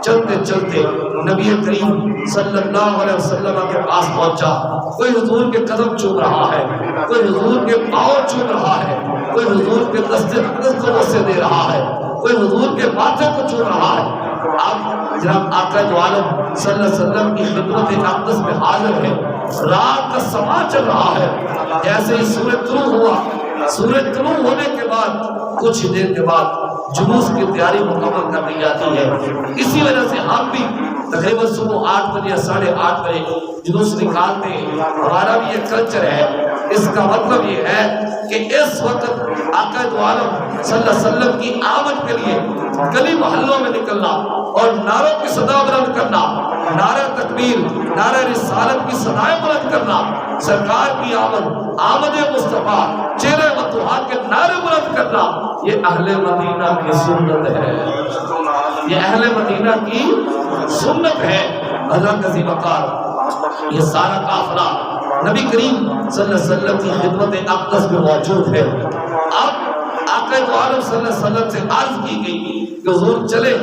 چلتے چلتے نبی کریم صلی اللہ علیہ وسلم کے پاس پہنچا. کوئی حضور کے قدم چوم رہا ہے, کوئی حضور کے پاؤں چوم رہا ہے, کوئی حضور کے دست اقدس کو بوسے دے رہا ہے, کوئی حضور کے ماتھے کو چوم رہا ہے. آپ جناب آقا دو عالم صلی اللہ علیہ وسلم کی خدمت اقدس میں حاضر ہے. رات کا سما چل رہا ہے. جیسے ہی سورج طلوع ہوا, سورج طلوع ہونے کے بعد کچھ ہی دیر کے بعد جلوس کی تیاری مکمل کر دی جاتی ہے. اسی وجہ سے ہم بھی تقریباً صبح 8 بجے یا 8:30 بجے جلوس نکالتے ہیں. ہمارا بھی یہ کلچر ہے. اس کا مطلب یہ ہے کہ اس وقت آقا دو عالم صلی اللہ علیہ وسلم کی آمد کے لیے گلی محلوں میں نکلنا اور نعروں کی صدا بلند کرنا, نعرہ تکبیر, نعرہ رسالت کی صدائیں بلند کرنا, سرکار کی آمد مصطفیٰ, چہرے وطوحا کے نعرے بلند کرنا, یہ اہل مدینہ کی سنت ہے. یہ اہل مدینہ کی سنت ہے. حضرت عظیم وقار یہ سارا قافلہ نبی کریم صلی اللہ علیہ وسلم کی خدمت اقدس میں موجود ہے. اب آقا دو عالم صلی اللہ علیہ وسلم سے عرض کی گئی کہ حضور چلے,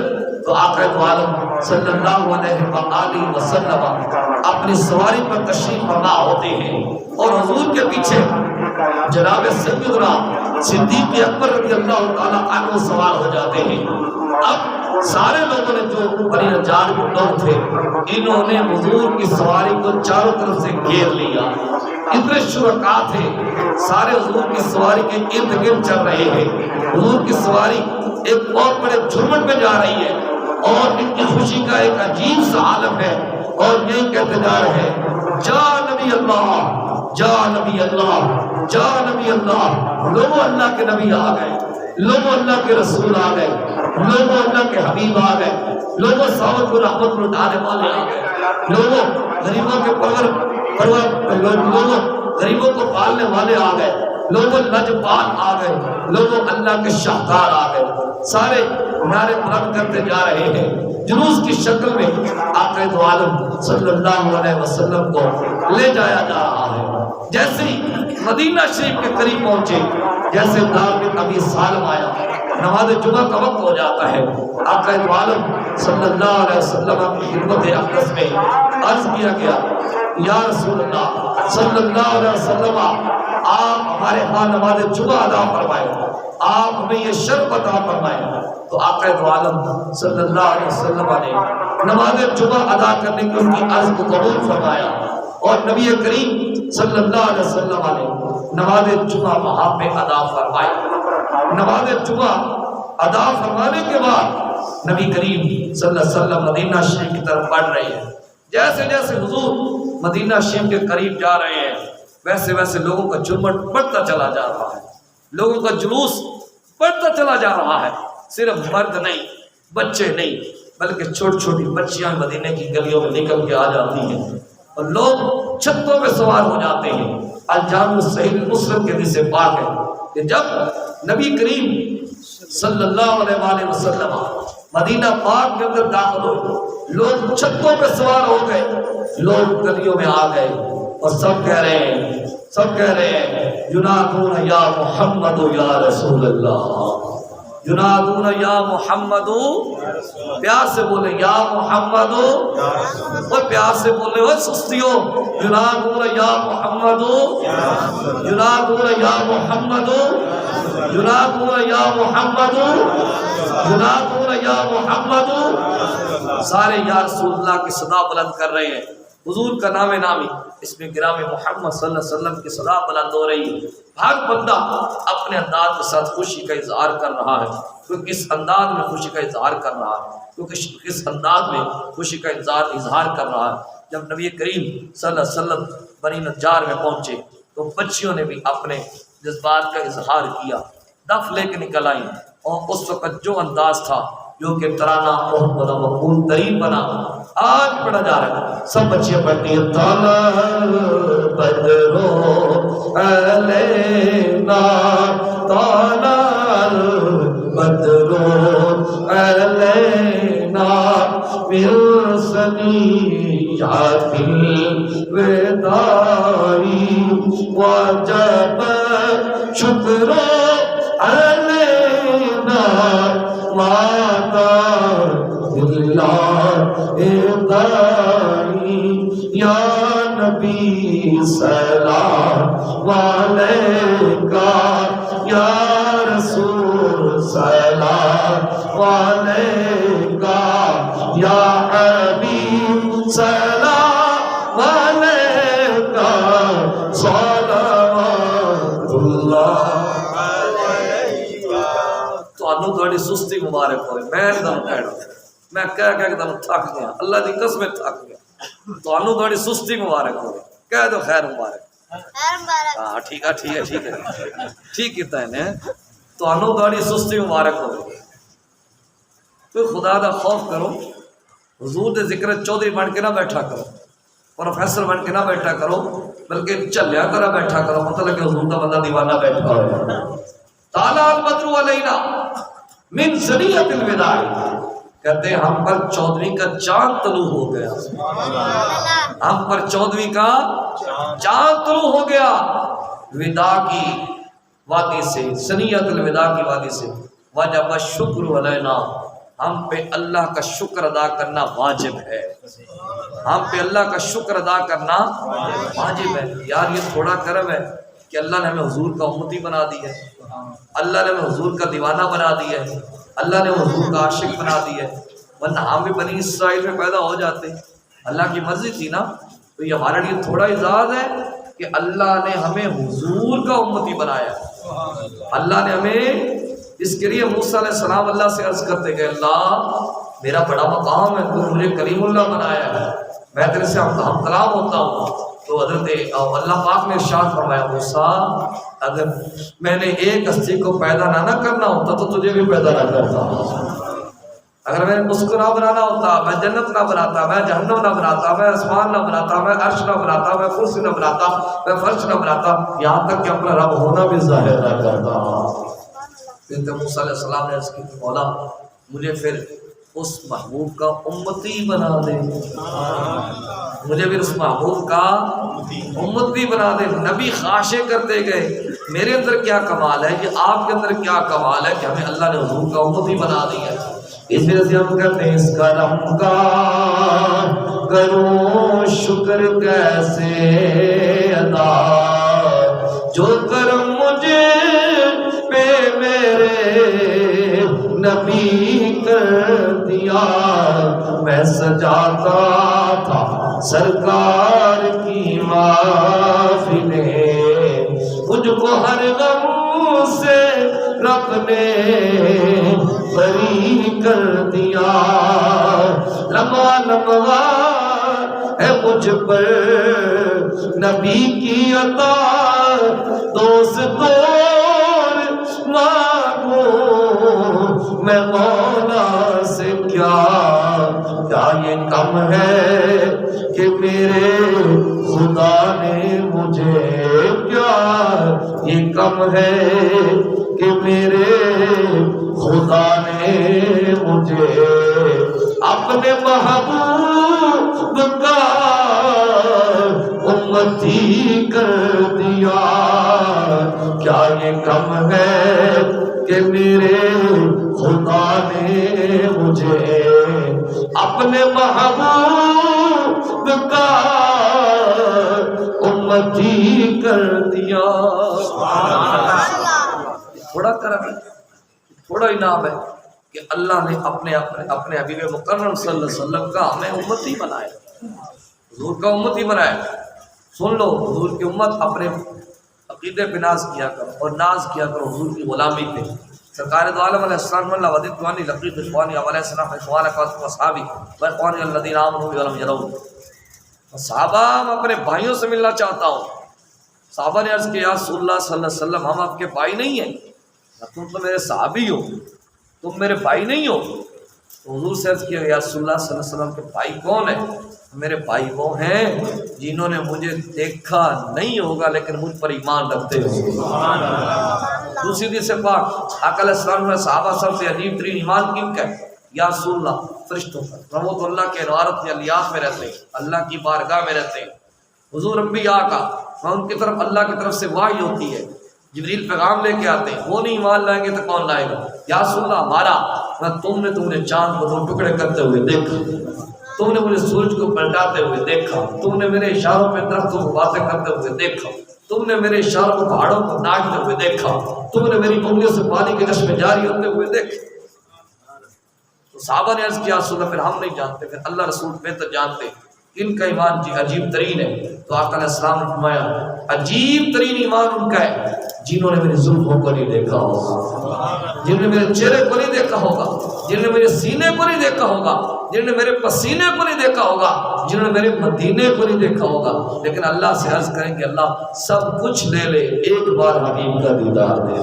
تو آقا دو عالم صلی اللہ علیہ وسلم اپنی سواری پر تشریف فرما ہوتے ہیں اور حضور کے پیچھے جناب سیدنا صدیق اکبر رضی اللہ تعالیٰ عنہ سوار ہو جاتے ہیں. اب سارے لوگوں نے جو بنی نجار کے لوگ تھے, انہوں نے حضور کی سواری کو چاروں طرف سے گھیر لیا. اتنے شرکاء تھے, سارے حضور کی سواری کے ارد گرد چل رہے ہیں. حضور کی سواری ایک بہت بڑے جھرمٹ میں جا رہی ہے اور ان کی خوشی کا ایک عجیب سا عالم ہے اور یہی کہتے جا رہے ہیں, جا نبی اللہ, جا نبی اللہ, جا نبی اللہ. لوگوں اللہ کے نبی آ گئے, لوگوں اللہ کے رسول آ گئے, لوگوں اللہ کے حبیب آ گئے, لوگوں صحابہ کو رحمت لٹانے والے آ گئے, لوگوں غریبوں کے لوگوں غریبوں کو پالنے والے آ گئے, لوگوں لجپال آ گئے, لوگوں اللہ کے شاہکار آ گئے. سارے نعرے بلند کرتے جا رہے ہیں. جلوس کی شکل میں آقا دو عالم صلی اللہ علیہ وسلم کو لے جایا جا رہا ہے. جیسے ہی مدینہ شریف کے قریب پہنچے, جیسے دار میں ابھی سالم آیا, نماز جمعہ کا وقت ہو جاتا ہے. آقا دو عالم صلی اللہ علیہ وسلم کی خدمت اقدس میں عرض کیا گیا, یا رسول اللہ صلی اللہ علیہ وسلم, آپ ہمارے ہاں نماز جمعہ ادا فرمائے, آپ ہمیں یہ شرف عطا فرمائے. تو آقا دو عالم صلی اللہ علیہ وسلم نے نماز جمعہ ادا کرنے کی ان کی عرض کو قبول فرمایا اور نبی کریم صلی اللہ علیہ وسلم نے نماز جمعہ وہاں پہ ادا فرمائی. نماز جمعہ ادا فرمانے کے بعد نبی کریم صلی اللہ علیہ وسلم مدینہ شریف کی طرف بڑھ رہے ہیں. جیسے جیسے حضور مدینہ شریف کے قریب جا رہے ہیں, ویسے ویسے لوگوں کا جھرمٹ بڑھتا چلا جا رہا ہے, لوگوں کا جلوس بڑھتا چلا جا رہا ہے. صرف مرد نہیں, بچے نہیں, بلکہ چھوٹی چھوٹی بچیاں مدینے کی گلیوں میں نکل کے آ جاتی ہیں اور لوگ چھتوں پہ سوار ہو جاتے ہیں. الجامع الصحیح مسلم کے حدیث پاک ہے کہ جب نبی کریم صلی اللہ علیہ وآلہ وسلم مدینہ پاک کے اندر داخل ہوئے, لوگ چھتوں پہ سوار ہو گئے, لوگ گلیوں میں آ گئے اور سب کہہ رہے ہیں ینادون یا محمد یا رسول اللہ, ینادون یا محمد, پیار سے بولے یا محمد, اور پیار سے بولے وہ سستیوں, ینادون یا محمد, ینادون یا محمد, ینادون یا محمد, ینادون یا محمد. سارے یا رسول اللہ کی صدا بلند کر رہے ہیں. حضور کا نام نامی اس میں گرام محمد صلی اللہ علیہ وسلم کی صدا بلند ہو رہی ہے. ہر بندہ اپنے انداز کے ساتھ خوشی کا اظہار کر رہا ہے, کیونکہ اس انداز میں خوشی کا اظہار کر رہا ہے, کیونکہ اس انداز میں خوشی کا اظہار کر رہا ہے. جب نبی کریم صلی اللہ علیہ وسلم بنی نجار میں پہنچے تو بچیوں نے بھی اپنے جذبات کا اظہار کیا, دف لے کے نکل آئیں, اور اس وقت جو انداز تھا جو کہ ترانہ بہت بڑا مقبول ترین بنا, آج پڑھا جا رہا ہے. سب بچیاں پڑھتی ہیں, طلع بدرو علینا, طلع بدرو علینا من ثنیات الوداع وجب شکر علینا ما اللہ دائی یا نبی سلام علیکہ یا رسول سلام علیکہ یا حبیب سلام علیکہ صلوات اللہ تانوں تہاڈی سستی مبارک ہوئے میں دم کہڑا میں کہہ کے دم تھک گیا اللہ دی قسم تھک گیا تانوں تہاڈی سستی مبارک ہوئے کہہ دو خیر مبارک ہاں ٹھیک ہے ٹھیک کیتا ہے نے تانوں تہاڈی سستی مبارک ہوئے کوئی خدا دا خوف کرو حضور دے ذکر چودھری بن کے نہ بیٹھا کرو پروفیسر بن کے نہ بیٹھا کرو بلکہ چلیا کرا بیٹھا کرو مطلب کہ حضور دا بندہ دیوانہ بیٹھا ہوا تالا البدر علینا من ثنیۃ الوداع کہتے ہیں ہم پر چودھری کا چاند طلوع ہو گیا ہم پر چودھری کا چاند طلوع ہو گیا وداع کی وادی سے ثنیۃ الوداع کی وادی سے وجب الشکر علینا ہم پہ اللہ کا شکر ادا کرنا واجب ہے ہم پہ اللہ کا شکر ادا کرنا واجب ہے یار یہ تھوڑا کرم ہے کہ اللہ نے ہمیں حضور کا امتی بنا دی ہے اللہ نے ہمیں حضور کا دیوانہ بنا دیا ہے اللہ نے حضور کا عاشق بنا دیا ہے ورنہ ہم بھی بنی اسرائیل میں پیدا ہو جاتے اللہ کی مرضی تھی نا تو یہ ہمارے لیے تھوڑا اعزاز ہے کہ اللہ نے ہمیں حضور کا امتی بنایا اللہ نے ہمیں اس کے لیے موسیٰ علیہ السلام اللہ سے عرض کرتے کہ اللہ میرا بڑا مقام ہے تو مجھے کلیم اللہ بنایا ہے میں تیرے سے ہم کلام ہوتا ہوں تو حضرت اللہ پاک نے ارشاد فرمایا موسیٰ اگر میں نے ایک ہستی کو پیدا نہ کرنا ہوتا تو تجھے بھی پیدا نہ کرتا اگر میں اس کو نہ بنانا ہوتا میں جنت نہ بناتا میں جہنم نہ بناتا میں آسمان نہ بناتا میں عرش نہ بناتا میں کرسی نہ بناتا میں فرش نہ بناتا یہاں تک کہ اپنا رب ہونا بھی ظاہر نہ کرتا موسیٰ علیہ السلام نے عرض کی مولا مجھے پھر اس محبوب کا امتی بنا دے مجھے بھی اس محبوب کا امتی بنا دے نبی خواہشیں کرتے گئے میرے اندر کیا کمال ہے کہ آپ کے اندر کیا کمال ہے کہ ہمیں اللہ نے حضور کا امتی بنا دیا اس وجہ سے ہم کہتے ہیں اس کرم کا کروں شکر کیسے ادا جو کرم مجھے پہ میرے نبی کر دیا میں سجاتا تھا سرکار کی محفلیں مجھ کو ہر غم سے رب نے بری کر دیا لمحہ لمحہ ہے مجھ پر نبی کی عطا دوست دور مانگو میں مولا سے کیا یہ کم ہے کہ میرے خدا نے مجھے کیا یہ کم ہے کہ میرے خدا نے مجھے اپنے محبوب کا امتی کر دیا کیا یہ کم ہے کہ میرے خدا نے مجھے اپنے محبوب کا امتی کر دیا تھوڑا کرم ہے تھوڑا انعام ہے کہ اللہ نے اپنے حبیب مکرم صلی اللہ علیہ وسلم کا ہمیں امتی بنایا حضور کا امتی بنایا سن لو حضور کی امت اپنے عقیدے پہ ناز کیا کرو اور ناز کیا کرو حضور کی غلامی پہ سرکار دو عالم علیہ السلام اللہ ودیت توانی لقیق اخوانی علیہ السلام اخوان اقوات اصحابی و اخوانی الذین آمنوا ولم یرون صحابہ میں اپنے بھائیوں سے ملنا چاہتا ہوں صحابہ نے عرض کیا یا رسول اللہ صلی اللہ علیہ وسلم ہم آپ کے بھائی نہیں ہیں تم تو میرے صحابی ہو تم میرے بھائی نہیں ہو تو حضور سے عرض کیا یا رسول اللہ صلی اللہ علیہ وسلم کے بھائی کون ہیں میرے بھائی وہ ہیں جنہوں نے مجھے دیکھا نہیں ہوگا لیکن مجھ پر ایمان رکھتے ہو دوسری حدیث سے پاک آقا علیہ السلام نے صحابہ سب سے عجیب ترین ایمان کن کا ہے یا رسول اللہ فرشتوں پر وہ تو اللہ کے انوارت میں الیاس میں رہتے ہیں اللہ کی بارگاہ میں رہتے ہیں حضور انبیاء کا ان کی طرف اللہ کی طرف سے وحی ہوتی ہے جبریل پیغام لے کے آتے ہیں وہ نہیں ایمان لائیں گے تو کون لائے گا یا رسول اللہ ہمارا تم نے چاند کو دو ٹکڑے کرتے ہوئے دیکھا تم نے مجھے سورج کو پلٹاتے ہوئے دیکھا، تم نے میرے اشاروں پہ درختوں کو باتیں کرتے ہوئے دیکھا، تم نے میرے اشاروں کو پہاڑوں کو ناچتے ہوئے دیکھا، تم نے میری انگلیوں سے پانی کے چشمے جاری ہوتے ہوئے دیکھے۔ تو صحابہ نے عرض کیا رسول اللہ، پھر ہم نہیں جانتے، پھر اللہ رسول بہتر جانتے ان کا ایمان جی عجیب ترین ہے۔ تو آقا علیہ السلام نے فرمایا عجیب ترین ایمان ان کا ہے جنہوں نے میری زلفوں کو نہیں دیکھا ہوگا، جنہوں نے میرے چہرے کو نہیں دیکھا ہوگا، جنہوں نے میرے سینے کو نہیں دیکھا ہوگا، جنہوں نے میرے پسینے کو نہیں دیکھا ہوگا، جنہوں نے میرے مدینے کو نہیں دیکھا ہوگا، لیکن اللہ سے عرض کریں کہ اللہ سب کچھ لے لے، ایک بار حبیب کا دیدار دے دے۔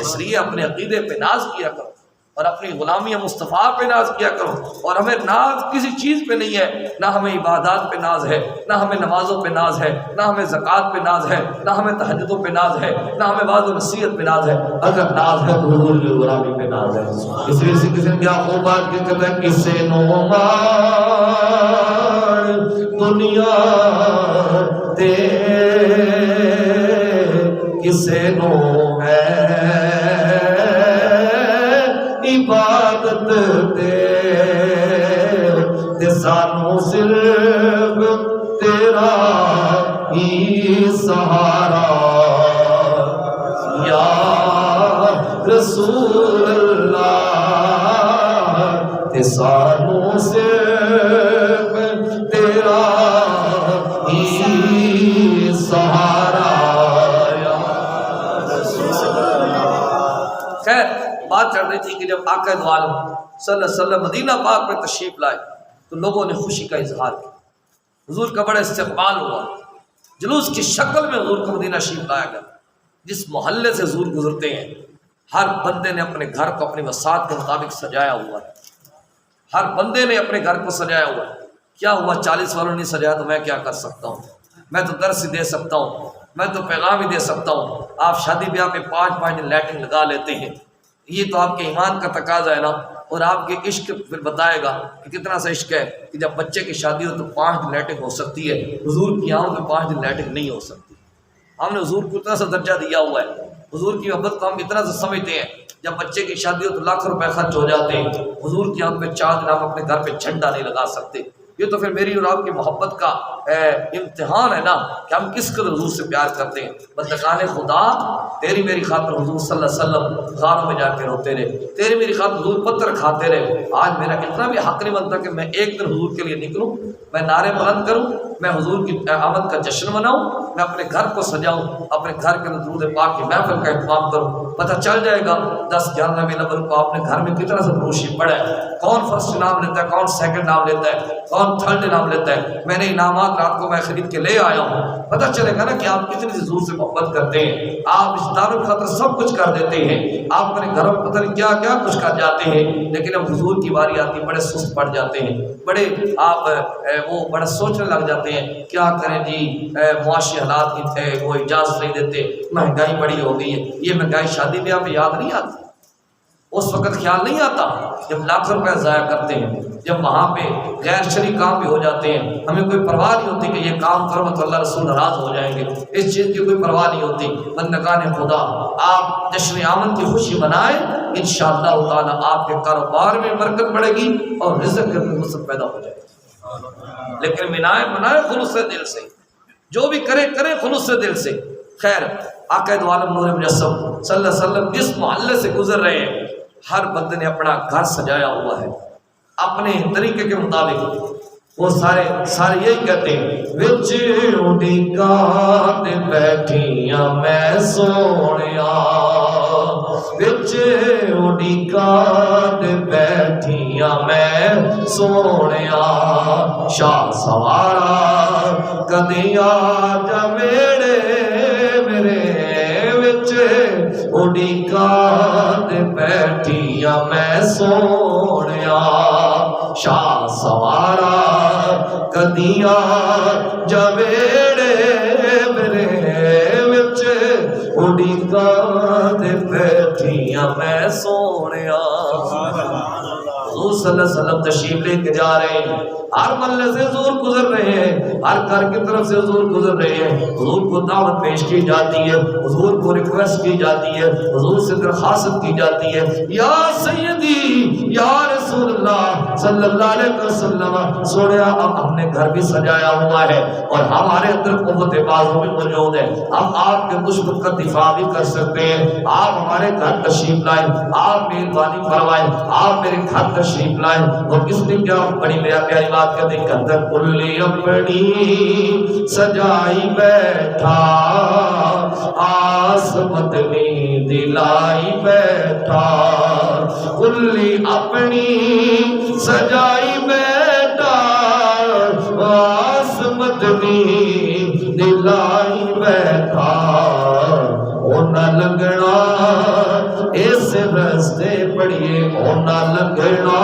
اس لیے اپنے عقیدے پہ ناز کیا کرو اور اپنی غلامی مصطفیٰ پہ ناز کیا کرو، اور ہمیں ناز کسی چیز پہ نہیں ہے، نہ ہمیں عبادات پہ ناز ہے، نہ ہمیں نمازوں پہ ناز ہے، نہ ہمیں زکوٰۃ پہ ناز ہے، نہ ہمیں تہجدوں پہ ناز ہے، نہ ہمیں وعظ و نصیحت پہ ناز ہے، اگر ناز ہے تو حضور کی غلامی پہ ناز ہے۔ اس لیے کسی نے کیا خوب بات کی کہتا ہے کسے نو مار دنیا دے کسے نو ہے عبادت تے سانو صرف تیرا ہی سہارا یا رسول اللہ، تے سانو صرف تیرا ہی سہارا یا رسول اللہ۔ خیر بات چل رہی تھی کہ جب آقا دو عالم صلی اللہ علیہ وسلم مدینہ پاک میں تشریف لائے تو لوگوں نے خوشی کا اظہار کیا، حضور کا بڑا استقبال ہوا، جلوس کی شکل میں حضور کو مدینہ شریف لایا گیا۔ جس محلے سے حضور گزرتے ہیں ہر بندے نے اپنے گھر کو اپنی وسعت کے مطابق سجایا ہوا ہے، ہر بندے نے اپنے گھر کو سجایا ہوا ہے۔ کیا ہوا 40 والوں نے سجایا تو میں کیا کر سکتا ہوں؟ میں تو درس ہی دے سکتا ہوں، میں تو پیغام ہی دے سکتا ہوں۔ آپ شادی بیاہ پہ 5 دن لیٹنگ لگا لیتے ہیں، یہ تو آپ کے ایمان کا تقاضا ہے نا، اور آپ کے عشق پھر بتائے گا کہ کتنا سا عشق ہے کہ جب بچے کی شادی ہو تو 5 دن لیٹنگ ہو سکتی ہے، حضور کی آنکھ میں 5 دن لیٹنگ نہیں ہو سکتی۔ ہم نے حضور کو اتنا سا درجہ دیا ہوا ہے، حضور کی محبت کو ہم اتنا سا سمجھتے ہیں، جب بچے کی شادی ہو تو لاکھ روپے خرچ ہو جاتے ہیں، حضور کی آنکھ میں 4 دن آپ اپنے گھر پہ جھنڈا نہیں لگا سکتے۔ یہ تو پھر میری اور آپ کی محبت کا امتحان ہے نا کہ ہم کس قدر حضور سے پیار کرتے ہیں۔ بندگان خدا تیری میری خاطر حضور صلی اللہ علیہ وسلم غاروں میں جا کے روتے رہے، تیری میری خاطر حضور پتھر کھاتے رہے۔ آج میرا اتنا بھی حق نہیں بنتا کہ میں ایک دن حضور کے لیے نکلوں، میں نعرے بلند کروں، میں حضور کی آمد کا جشن مناؤں، میں اپنے گھر کو سجاؤں، اپنے گھر کے اندر درود پاک کی محفل کا اہتمام کروں۔ پتہ چل جائے گا 10-11 ربیع الاول کو آپ نے گھر میں کتنا سا فروشی پڑا ہے، کون فرسٹ نام لیتا ہے، کون سیکنڈ نام لیتا ہے، کون تھرڈ نام لیتا ہے۔ میں نے انعامات رات کو میں خرید کے لے آیا ہوں، پتہ چلے گا نا کہ آپ کتنی حضور سے محبت کرتے ہیں۔ آپ رشتہ داروں کی خاطر سب کچھ کر دیتے ہیں، آپ اپنے گھروں میں پتہ نہیں کیا کیا کچھ کر جاتے ہیں، لیکن اب حضور کی باری آتی ہے بڑے سست پڑ جاتے ہیں، بڑے آپ وہ بڑا سوچنے لگ جاتے ہیں کیا کریں جی، معاشی حالات کی وہ اجازت نہیں دیتے، مہنگائی بڑی ہو گئی ہے۔ یہ مہنگائی شادی بیاہ میں یاد نہیں آتی، اس وقت خیال نہیں آتا جب لاکھ روپے ضائع کرتے ہیں، جب وہاں پہ غیر شرعی کام بھی ہو جاتے ہیں، ہمیں کوئی پرواہ نہیں ہوتی کہ یہ کام کرو تو اللہ رسول ناراض ہو جائیں گے، اس چیز کی کوئی پرواہ نہیں ہوتی۔ بندگان خدا آپ جشن آمد کی خوشی منائیں، انشاءاللہ تعالیٰ آپ کے کاروبار میں برکت بڑھے گی اور رزق کے وسعت پیدا ہو جائے گی۔ لیکن منائیں خلوص دل سے، جو بھی کرے خلوص دل سے۔ خیر آقا دو عالم نور مجسم صلی اللہ علیہ وسلم جس محلے سے گزر رہے ہیں ہر بندے نے اپنا گھر سجایا ہوا ہے اپنے طریقے کے مطابق۔ وہ سارے یہی کہتے ہیں وچ اڈیکا تے بیٹھیاں میں سونیا، وچ اڈیکا تے بیٹھیاں میں سونیا، شاہ سوارا کدی آ جا میرے وچ اڈیکا تے بیٹھیاں میں سونیا، شاہ سوارا کدی آ جا میرے وچ اڈیکا تے بیٹھیاں میں سونیا۔ حضور صلی اللہ علیہ وسلم تشریف لے کے جا رہے ہیں، ہر محلے سے حضور گزر رہے ہیں، ہر گھر کی طرف سے حضور گزر رہے ہیں، حضور کو دعوت پیش کی جاتی ہے، حضور کو ریکویسٹ کی جاتی ہے، حضور سے درخواست کی جاتی ہے، یا سیدی یا رسول رسول اللہ صلی اللہ علیہ وسلم سوڑیا اب ہم نے گھر بھی سجایا ہوا ہے اور ہمارے اندر قوت بازو بھی موجود ہے، ہم آپ کے دشمن کا دفاع بھی کر سکتے ہیں، آپ ہمارے گھر تشریف لائیں، آپ مہربانی فرمائیں، آپ میرے گھر تشریف لائیں۔ اور کس نے کیا بڑی پیاری بات کہتے ہیں، کندر کلی اپنی سجائی بیٹھا آسمت میں دلائی بیٹھا، کلی اپنی سجائی بیٹھا آسمت میں دلائی بیٹھا، ہونا لگنا اس رستے پڑھیے، ہونا لگنا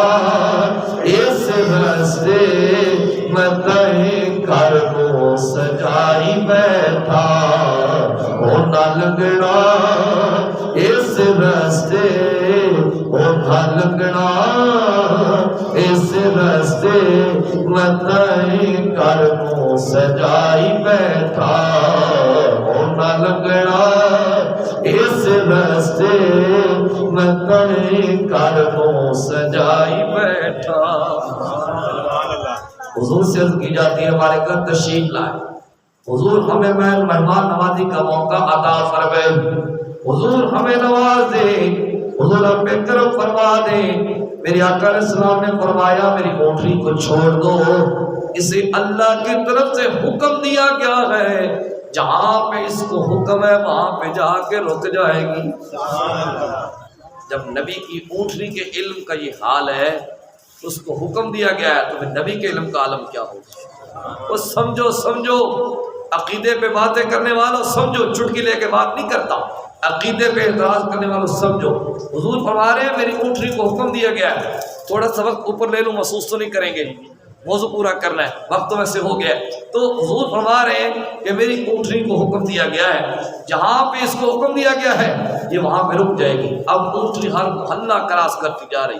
اس رستے میں تہیں کروں سجائی بیٹھا، ہونا لگنا اس رستے، ہونا لگنا اس رستے میں تہیں کروں سجائی بیٹھا، ہونا لگنا اس رستے میں تہیں کروں سجائی بیٹھا۔ حضور سے عرض کی جاتی ہے ہمارے گھر تشریف لائے، حضور ہمیں مہمان نوازی کا موقع عطا فرمائے، حضور ہمیں نواز دے، حضور ہمیں کرم فرما دے۔ میرے آقا علیہ السلام نے فرمایا میری اونٹنی کو چھوڑ دو، اسے اللہ کی طرف سے حکم دیا گیا ہے، جہاں پہ اس کو حکم ہے وہاں پہ جا کے رک جائے گی۔ جب نبی کی اونٹنی کے علم کا یہ حال ہے، اس کو حکم دیا گیا ہے، تو پھر نبی کے علم کا عالم کیا ہوگا؟ وہ سمجھو سمجھو، عقیدے پہ باتیں کرنے والوں سمجھو، چٹکی لے کے بات نہیں کرتا، عقیدے پہ اعتراض کرنے والوں سمجھو۔ حضور فرما رہے ہیں میری اونٹنی کو حکم دیا گیا ہے، تھوڑا سا وقت اوپر لے لوں محسوس تو نہیں کریں گے، موضوع پورا کرنا ہے، وقت میں سے ہو گیا ہے۔ تو حضور فرما رہے ہیں کہ میری اونٹنی کو حکم دیا گیا ہے، جہاں پہ اس کو حکم دیا گیا ہے یہ وہاں پہ رک جائے گی۔ اب اونٹنی ہر محلہ کراس کرتی جا رہی۔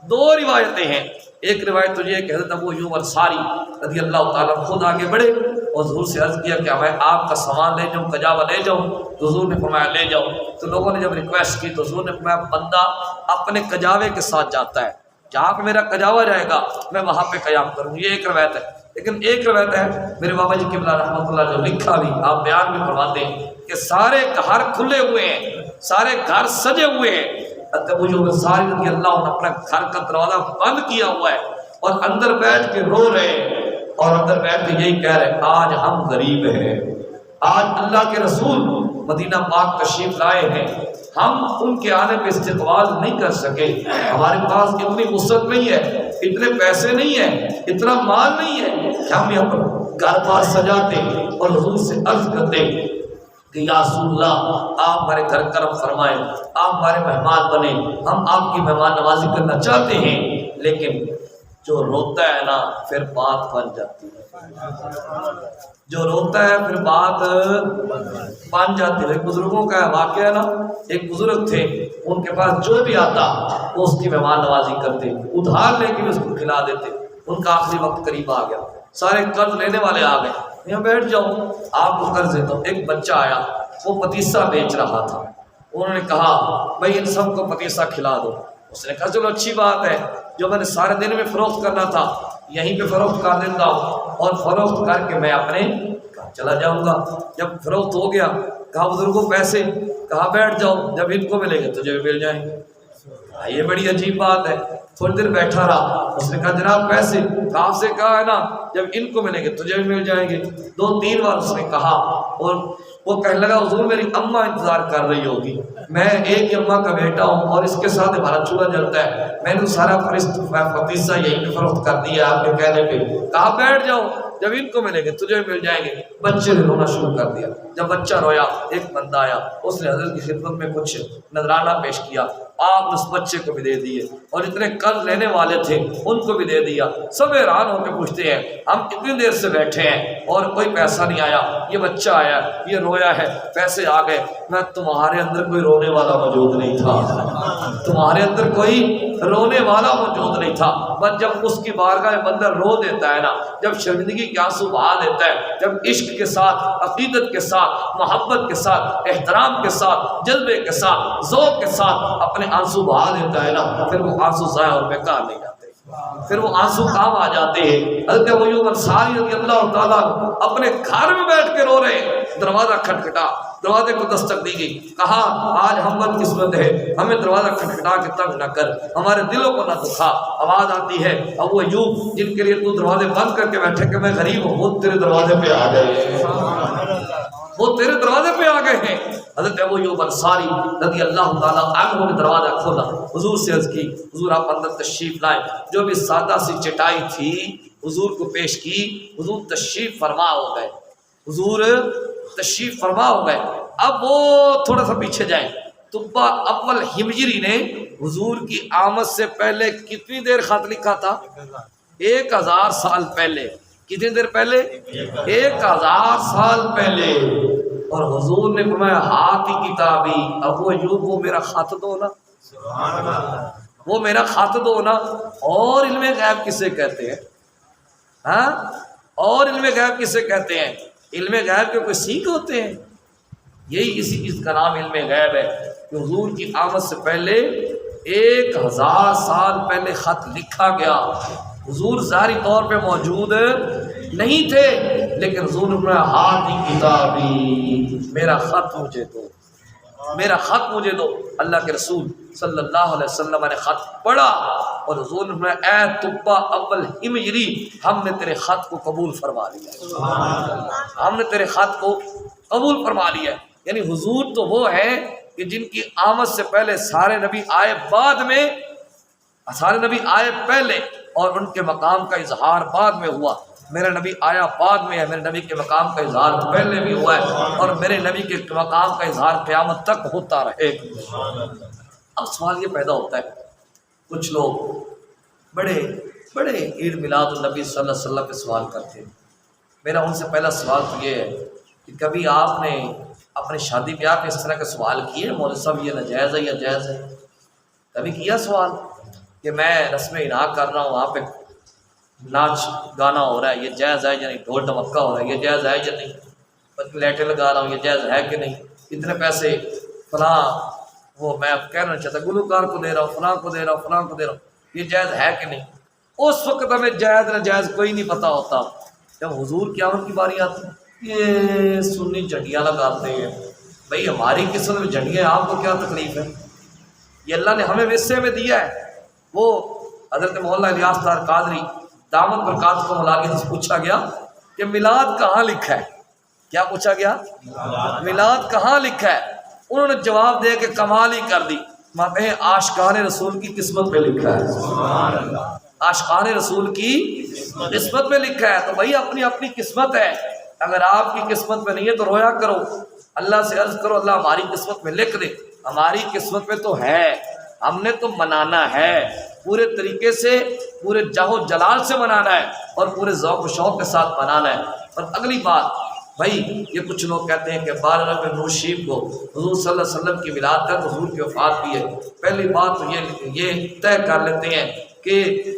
دو روایتیں ہیں، ایک روایت تو یہ کہ حضرت ابو ایوب انصاری رضی اللہ تعالیٰ خود آگے بڑھے اور حضور سے عرض کیا کہ میں آپ کا سامان لے جاؤں، کجاوا لے جاؤں، تو حضور نے فرمایا لے جاؤ۔ تو لوگوں نے جب ریکویسٹ کی تو حضور نے فرمایا بندہ اپنے کجاوے کے ساتھ جاتا ہے، جہاں پہ میرا کجاوا جائے گا میں وہاں پہ قیام کروں۔ یہ ایک روایت ہے، لیکن ایک روایت ہے میرے بابا جی قبلہ رحمۃ اللہ جو لکھا بھی، آپ بیان بھی فرماتے ہیں کہ سارے گھر کھلے ہوئے ہیں، سارے گھر سجے ہوئے ہیں، ابو ایوب انصاری رضی اللہ عنہ اپنا گھر کا دروازہ بند کیا ہوا ہے اور اندر بیٹھ کے رو رہے ہیں، اور اندر بیٹھ کے یہی کہہ رہے آج ہم غریب ہیں، آج اللہ کے رسول مدینہ پاک تشریف لائے ہیں، ہم ان کے آنے پہ استقبال نہیں کر سکے، ہمارے پاس اتنی وسعت نہیں ہے، اتنے پیسے نہیں ہیں، اتنا مال نہیں ہے کہ ہم یہاں پر گھر بار سجاتے اور حضور سے عرض کرتے کہ یا رسول اللہ آپ ہمارے گھر کرم فرمائیں، آپ ہمارے مہمان بنیں، ہم آپ کی مہمان نوازی کرنا چاہتے ہیں۔ لیکن جو روتا ہے نا پھر بات بن جاتی ہے، جو روتا ہے پھر بات بن جاتی ہے۔ بزرگوں کا واقعہ ہے نا، ایک بزرگ تھے ان کے پاس جو بھی آتا وہ اس کی مہمان نوازی کرتے، ادھار لے کے بھی اس کو کھلا دیتے۔ ان کا آخری وقت قریب آ گیا، سارے قرض لینے والے آ گئے، یہاں بیٹھ جاؤ آپ کو قرض دیتا ہوں۔ ایک بچہ آیا وہ پتیسا بیچ رہا تھا، انہوں نے کہا بھائی ان سب کو پتیسا کھلا دو۔ اس نے کہا چلو اچھی بات ہے، جو میں نے سارے دن میں فروخت کرنا تھا یہیں پہ فروخت کر دیتا ہوں اور فروخت کر کے میں اپنے چلا جاؤں گا۔ جب فروخت ہو گیا کہا بزرگوں پیسے، کہا بیٹھ جاؤ جب ان کو ملے گے تجھے بھی مل جائیں گے۔ یہ بڑی عجیب بات ہے، تھوڑی دیر بیٹھا رہا، اس نے کہا جناب پیسے، کہا آپ سے کہا ہے نا جب ان کو ملیں گے تجھے بھی مل جائیں گے۔ دو تین بار اس نے کہا اور وہ کہنے لگا حضور میری اماں انتظار کر رہی ہوگی، میں ایک ہی اماں کا بیٹا ہوں اور اس کے ساتھ ہمارا چولہا جلتا ہے، میں نے سارا پتیسا یہیں پہ فروخت کر دیا آپ کے کہنے پہ۔ کہا بیٹھ جاؤ جب ان کو ملیں گے تجھے بھی مل جائیں گے۔ بچے نے رونا شروع کر دیا، جب بچہ رویا ایک بندہ آیا، اس نے حضرت کی خدمت میں کچھ نذرانہ پیش کیا، آپ اس بچے کو بھی دے دیے اور اتنے قرض لینے والے تھے ان کو بھی دے دیا۔ سب حیران ہو کے پوچھتے ہیں ہم اتنی دیر سے بیٹھے ہیں اور کوئی پیسہ نہیں آیا، یہ بچہ آیا، یہ رویا ہے، پیسے آ گئے، میں تمہارے اندر کوئی رونے والا موجود نہیں تھا، تمہارے اندر کوئی رونے والا موجود نہیں تھا، بس جب اس کی بارگاہ میں بندہ رو دیتا ہے نا، جب شرمندگی کے آنسو بہا دیتا ہے، جب عشق کے ساتھ، عقیدت کے ساتھ، محبت کے ساتھ، احترام کے ساتھ، جذبے کے ساتھ، ذوق کے ساتھ اپنے آنسو بہا دیتا ہے نا، پھر وہ آنسو ضائع اور بیکار نہیں جاتے، پھر وہ آنسو کام آ جاتے ہیں۔ حضرت ابو ایوب انصاری رضی اللہ تعالیٰ اپنے گھر میں بیٹھ کے رو رہے ہیں، دروازہ کھٹکھٹا، دروازے کو دستک دی گئی، کہا آج ہم بد قسمت ہے، ہمیں دروازہ کھٹکھٹا کے تنگ نہ کر، ہمارے دلوں کو نہ دکھا۔ آواز آتی ہے ابو ایوب جن کے لیے تو دروازے بند کر کے بیٹھے کہ میں غریب ہوں، وہ تیرے دروازے پہ آ گئے، وہ تیرے دروازے پہ آ گئے ہیں۔ حضرت ابو ایوب انصاری رضی اللہ تعالیٰ عنہ نے دروازہ کھولا، حضور سے عرض کی حضور آپ اندر تشریف لائیں، جو بھی سادہ سی چٹائی تھی حضور کو پیش کی، حضور تشریف فرما ہو گئے، حضور تشریف فرما ہو گئے۔ اب وہ تھوڑا سا پیچھے جائیں، طبہ اول ہمجری نے حضور کی آمد سے پہلے کتنی دیر خط لکھا تھا؟ 1000 سال پہلے۔ کتنی دیر پہلے؟ 1000 سال پہلے۔ اور حضور نے فرمایا ہاتھ کی کتابی، ابو ایوب وہ میرا خط دو نا، وہ میرا خط دو نا۔ اور علم غیب کسے کہتے ہیں؟ ہاں، اور علم غیب کسے کہتے ہیں؟ علم غیب کے کوئی سیکھ ہوتے ہیں؟ یہی اسی چیز کا نام علم غیب ہے کہ حضور کی آمد سے پہلے 1000 سال پہلے خط لکھا گیا۔ حضور ظاہری طور پہ موجود نہیں تھے، لیکن حضور نے فرمایا ہاتھ کی کتابی، میرا خط مجھے دو، میرا خط مجھے دو۔ اللہ کے رسول صلی اللہ علیہ وسلم نے خط پڑھا اور حضور نے فرمایا اے طبہ اول ہمجری، ہم نے تیرے خط کو قبول فرما لیا، ہم نے تیرے خط کو قبول فرما لیا۔ یعنی حضور تو وہ ہے کہ جن کی آمد سے پہلے سارے نبی آئے، بعد میں سارے نبی آئے پہلے اور ان کے مقام کا اظہار بعد میں ہوا۔ میرا نبی آیا بعد میں ہے، میرے نبی کے مقام کا اظہار پہلے بھی ہوا ہے، اور میرے نبی کے مقام کا اظہار قیامت تک ہوتا رہے۔ اب سوال یہ پیدا ہوتا ہے، کچھ لوگ بڑے عید میلاد النبی صلی اللہ علیہ وسلم پہ سوال کرتے ہیں۔ میرا ان سے پہلا سوال تو یہ ہے کہ کبھی آپ نے اپنے شادی بیاہ پہ اس طرح کے سوال کیے مولوی صاحب یہ ناجائز ہے یا جائز ہے؟ کبھی کیا سوال کہ میں رسم انعاق کر رہا ہوں، وہاں پہ ناچ گانا ہو رہا ہے، یہ جائز ہے یا نہیں؟ ڈھول ڈمکا ہو رہا ہے، یہ جائز ہے یا نہیں؟ لیٹیں لگا رہا ہوں، یہ جائز ہے کہ نہیں؟ اتنے پیسے فلاں وہ میں کہنا چاہتا گلوکار کو دے رہا ہوں، فلاں کو دے رہا ہوں، فلاں کو دے رہا ہوں، یہ جائز ہے کہ نہیں؟ اس وقت ہمیں جائز نہ جائز کوئی نہیں پتہ ہوتا۔ جب حضور کی آمد کی باری آتی ہے یہ سنی جھنڈیاں لگاتے ہیں۔ بھئی ہماری قسمت میں جھنڈیاں، آپ کو کیا تکلیف ہے؟ یہ اللہ نے ہمیں ویسے میں دیا ہے۔ وہ حضرت مولانا الیاس دار قادری دامت برکات کو ملالیہ سے پوچھا گیا کہ میلاد کہاں لکھا ہے؟ کیا پوچھا گیا؟ میلاد کہاں لکھا ہے؟ انہوں نے جواب دے کے کمال ہی کر دی، ماتے ہیں عاشقان رسول کی قسمت پہ لکھا ہے، عاشقان رسول کی قسمت پہ لکھا ہے۔ تو بھائی اپنی اپنی قسمت ہے، اگر آپ کی قسمت میں نہیں ہے تو رویا کرو، اللہ سے عرض کرو اللہ ہماری قسمت میں لکھ دے۔ ہماری قسمت میں تو ہے، ہم نے تو منانا ہے، پورے طریقے سے، پورے جاہ و جلال سے منانا ہے اور پورے ذوق و شوق کے ساتھ منانا ہے۔ اور اگلی بات بھائی، یہ کچھ لوگ کہتے ہیں کہ 12 ربیع نور شریف کو حضور صلی اللہ علیہ وسلم کی ولادت تک حضور کی وفات بھی ہے۔ پہلی بات تو یہ طے کر لیتے ہیں کہ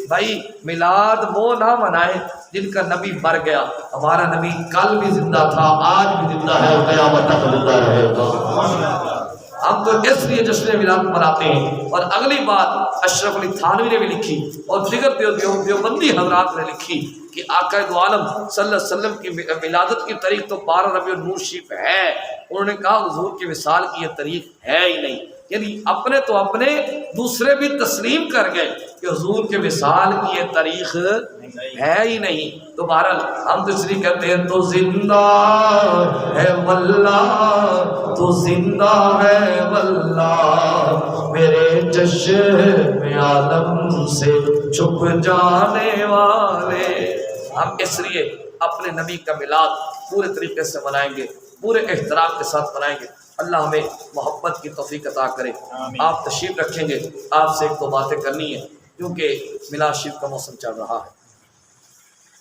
بھائی میلاد وہ نہ منائے جن کا نبی مر گیا۔ ہمارا نبی کل بھی زندہ تھا، آج بھی زندہ ہے اور قیامت تک زندہ رہے گا۔ ہم تو اس لیے جشن میلاد مناتے ہیں۔ اور اگلی بات اشرف علی تھانوی نے بھی لکھی اور دیگر دیوبندی حضرات نے لکھی کہ آقا دو عالم صلی اللہ علیہ وسلم کی ولادت کی تاریخ تو 12 ربیع النور شریف ہے۔ انہوں نے کہا حضور کی وصال کی یہ تاریخ ہے ہی نہیں، یعنی اپنے تو اپنے دوسرے بھی تسلیم کر گئے کہ حضور کے وصال کی یہ تاریخ ہے ہی نہیں۔ تو بہرحال ہم تو اس لیے کہتے ہیں تو زندہ ہے واللہ، تو زندہ ہے واللہ، میرے چشم عالم سے چھپ جانے والے۔ ہم اس لیے اپنے نبی کا میلاد پورے طریقے سے منائیں گے، پورے احترام کے ساتھ منائیں گے۔ اللہ ہمیں محبت کی توفیق عطا کرے۔ آپ تشریف رکھیں گے، آپ سے ایک دو باتیں کرنی ہے کیونکہ میلاد شریف کا موسم چل رہا ہے۔